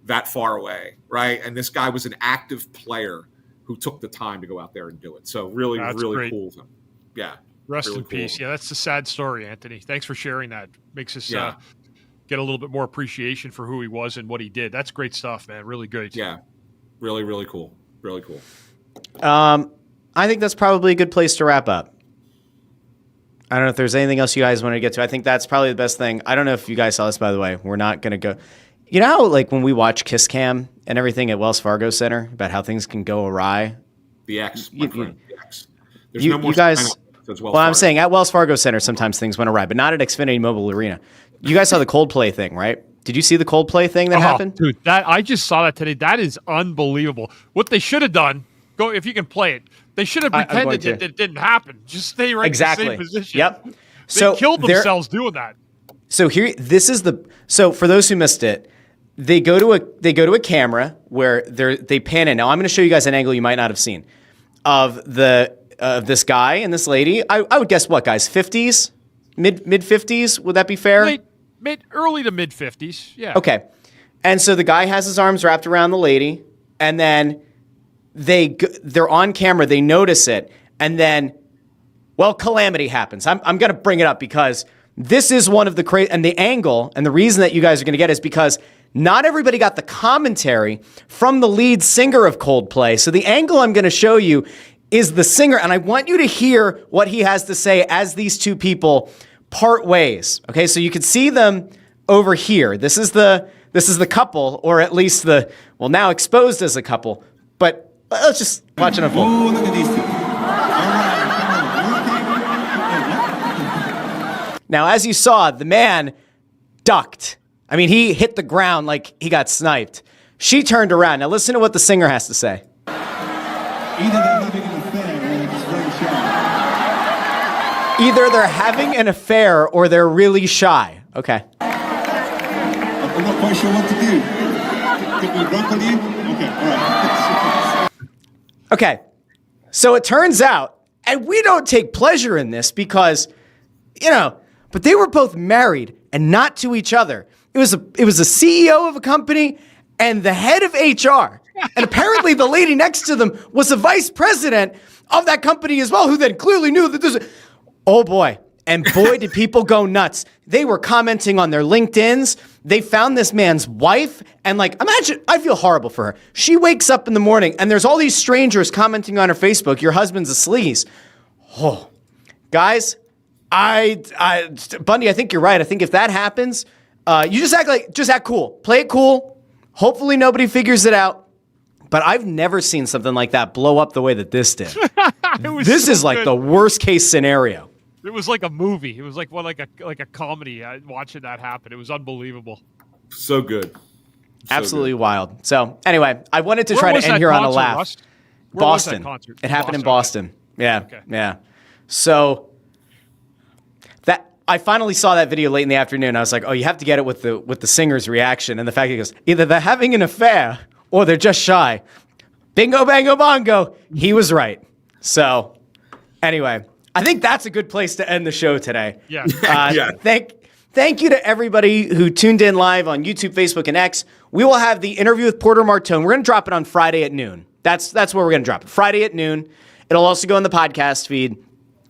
that far away, right? And this guy was an active player who took the time to go out there and do it. So really great. Cool of him. Yeah. Rest really in peace. Yeah, that's a sad story, Anthony. Thanks for sharing that. Makes us get a little bit more appreciation for who he was and what he did. That's great stuff, man. Really good. Yeah. Really, really cool. Really cool. I think that's probably a good place to wrap up. I don't know if there's anything else you guys want to get to. I think that's probably the best thing. I don't know if you guys saw this, by the way. We're not going to go. You know how, like, when we watch Kiss Cam and everything at Wells Fargo Center about how things can go awry? The X, my friend. The X. There's You, no more you guys. sign-up that says Wells Well, I'm Fargo. saying at Wells Fargo Center, sometimes things went awry, but not at Xfinity Mobile Arena. You guys saw the Coldplay thing, right? Did you see the Coldplay thing that happened? Dude, I just saw that today. That is unbelievable. What they should have done, if you can play it, they should have pretended that it didn't happen. Just stay right in the same position. Yep. They killed themselves doing that. So so for those who missed it, they go to a camera where they pan in. Now I'm going to show you guys an angle you might not have seen of this guy and this lady. I would guess what, guys, 50s, mid 50s. Would that be fair? Early to mid 50s. Yeah. Okay. And so the guy has his arms wrapped around the lady, and then they're on camera. They notice it, and then, well, calamity happens. I'm going to bring it up because this is one of the and the angle, and the reason that you guys are going to get is because not everybody got the commentary from the lead singer of Coldplay. So the angle I'm going to show you is the singer, and I want you to hear what he has to say as these two people part ways. Okay, so you can see them over here. This is the couple, or at least now exposed as a couple. But let's just watch it unfold. Oh, look at these two. Now, as you saw, the man ducked. I mean, he hit the ground like he got sniped. She turned around. Now, listen to what the singer has to say. Either they're having an affair or they're really shy. Either they're having an affair or they're really shy. Okay. I'm not quite sure what to do. Take me broccoli? Okay, all right. Okay. So it turns out, and we don't take pleasure in this because, but they were both married and not to each other. It was a CEO of a company and the head of HR. And apparently the lady next to them was a vice president of that company as well, who then clearly knew that this. Oh boy. And boy, did people go nuts. They were commenting on their LinkedIns. They found this man's wife. And imagine, I feel horrible for her. She wakes up in the morning and there's all these strangers commenting on her Facebook, your husband's a sleaze. Oh, guys, Bundy, I think you're right. I think if that happens, you just act cool. Play it cool. Hopefully nobody figures it out. But I've never seen something like that blow up the way that this did. This is like the worst case scenario. It was like a movie. It was like a comedy. Watching that happen, it was unbelievable. So good. Absolutely wild. So anyway, I wanted to try to end here on a laugh. Russ? Boston. It happened in Boston. Yeah. Okay. Yeah. So I finally saw that video late in the afternoon. I was like, oh, you have to get it with the singer's reaction and the fact that he goes, either they're having an affair or they're just shy. Bingo, bango, bongo. He was right. So anyway, I think that's a good place to end the show today. Yeah. Thank you to everybody who tuned in live on YouTube, Facebook, and X. We will have the interview with Porter Martone. We're going to drop it on Friday at noon. That's where we're going to drop it. Friday at noon. It'll also go in the podcast feed.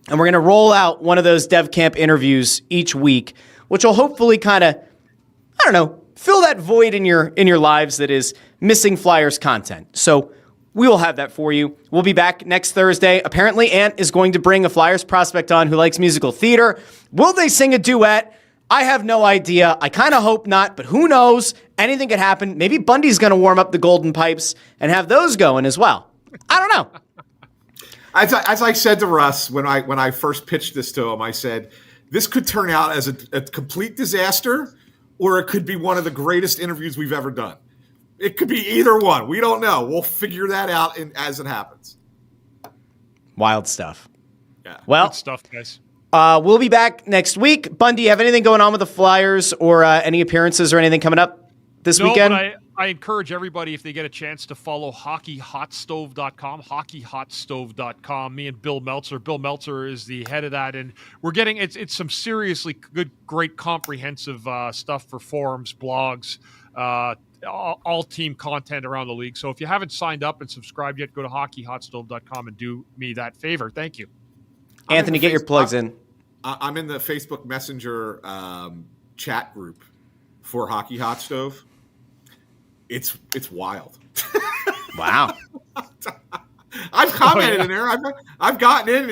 And we're going to roll out one of those dev camp interviews each week, which will hopefully kind of, I don't know, fill that void in your lives that is missing Flyers content. So we will have that for you. We'll be back next Thursday. Apparently, Ant is going to bring a Flyers prospect on who likes musical theater. Will they sing a duet? I have no idea. I kind of hope not, but who knows? Anything could happen. Maybe Bundy's going to warm up the Golden Pipes and have those going as well. I don't know. As I said to Russ when I first pitched this to him, I said, this could turn out as a complete disaster, or it could be one of the greatest interviews we've ever done. It could be either one. We don't know. We'll figure that out as it happens. Wild stuff. Yeah. Well, Good stuff, guys. We'll be back next week. Bundy, have anything going on with the Flyers or any appearances or anything coming up this weekend? But I encourage everybody, if they get a chance, to follow hockeyhotstove.com, hockeyhotstove.com. Me and Bill Meltzer. Bill Meltzer is the head of that, and we're getting it's some seriously good, great, comprehensive stuff for forums, blogs, all team content around the league. So if you haven't signed up and subscribed yet, go to hockeyhotstove.com and do me that favor. Thank you. Anthony, get your plugs in. I'm in the Facebook Messenger chat group for Hockey Hot Stove. It's wild. Wow. I've commented in there. I've gotten in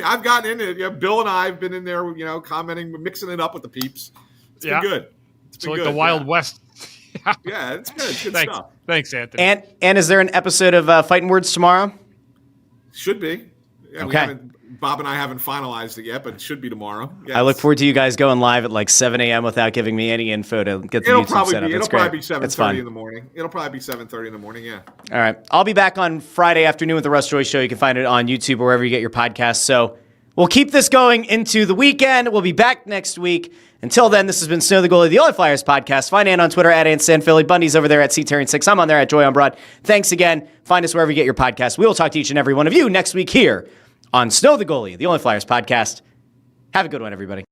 it. Yeah, Bill and I have been in there, commenting, mixing it up with the peeps. It's been good. It's been like good. the Wild West. Yeah, it's good. Good Thanks. stuff. Thanks, Anthony. And is there an episode of Fighting Words tomorrow? Should be. Yeah, Okay. Bob and I haven't finalized it yet, but it should be tomorrow. Yes. I look forward to you guys going live at like 7 a.m. without giving me any info to get the YouTube set up. It'll It's probably great. be 7:30 in the morning. It'll probably be 7:30 in the morning, yeah. All right. I'll be back on Friday afternoon with the Russ Joy Show. You can find it on YouTube or wherever you get your podcasts. So we'll keep this going into the weekend. We'll be back next week. Until then, this has been Snow the Goalie, the Only Flyers podcast. Find Ant on Twitter at AntSanFilly. Bundy's over there at Therien6. I'm on there at Joy on Broad. Thanks again. Find us wherever you get your podcasts. We will talk to each and every one of you next week here on Snow the Goalie, the Only Flyers podcast. Have a good one, everybody.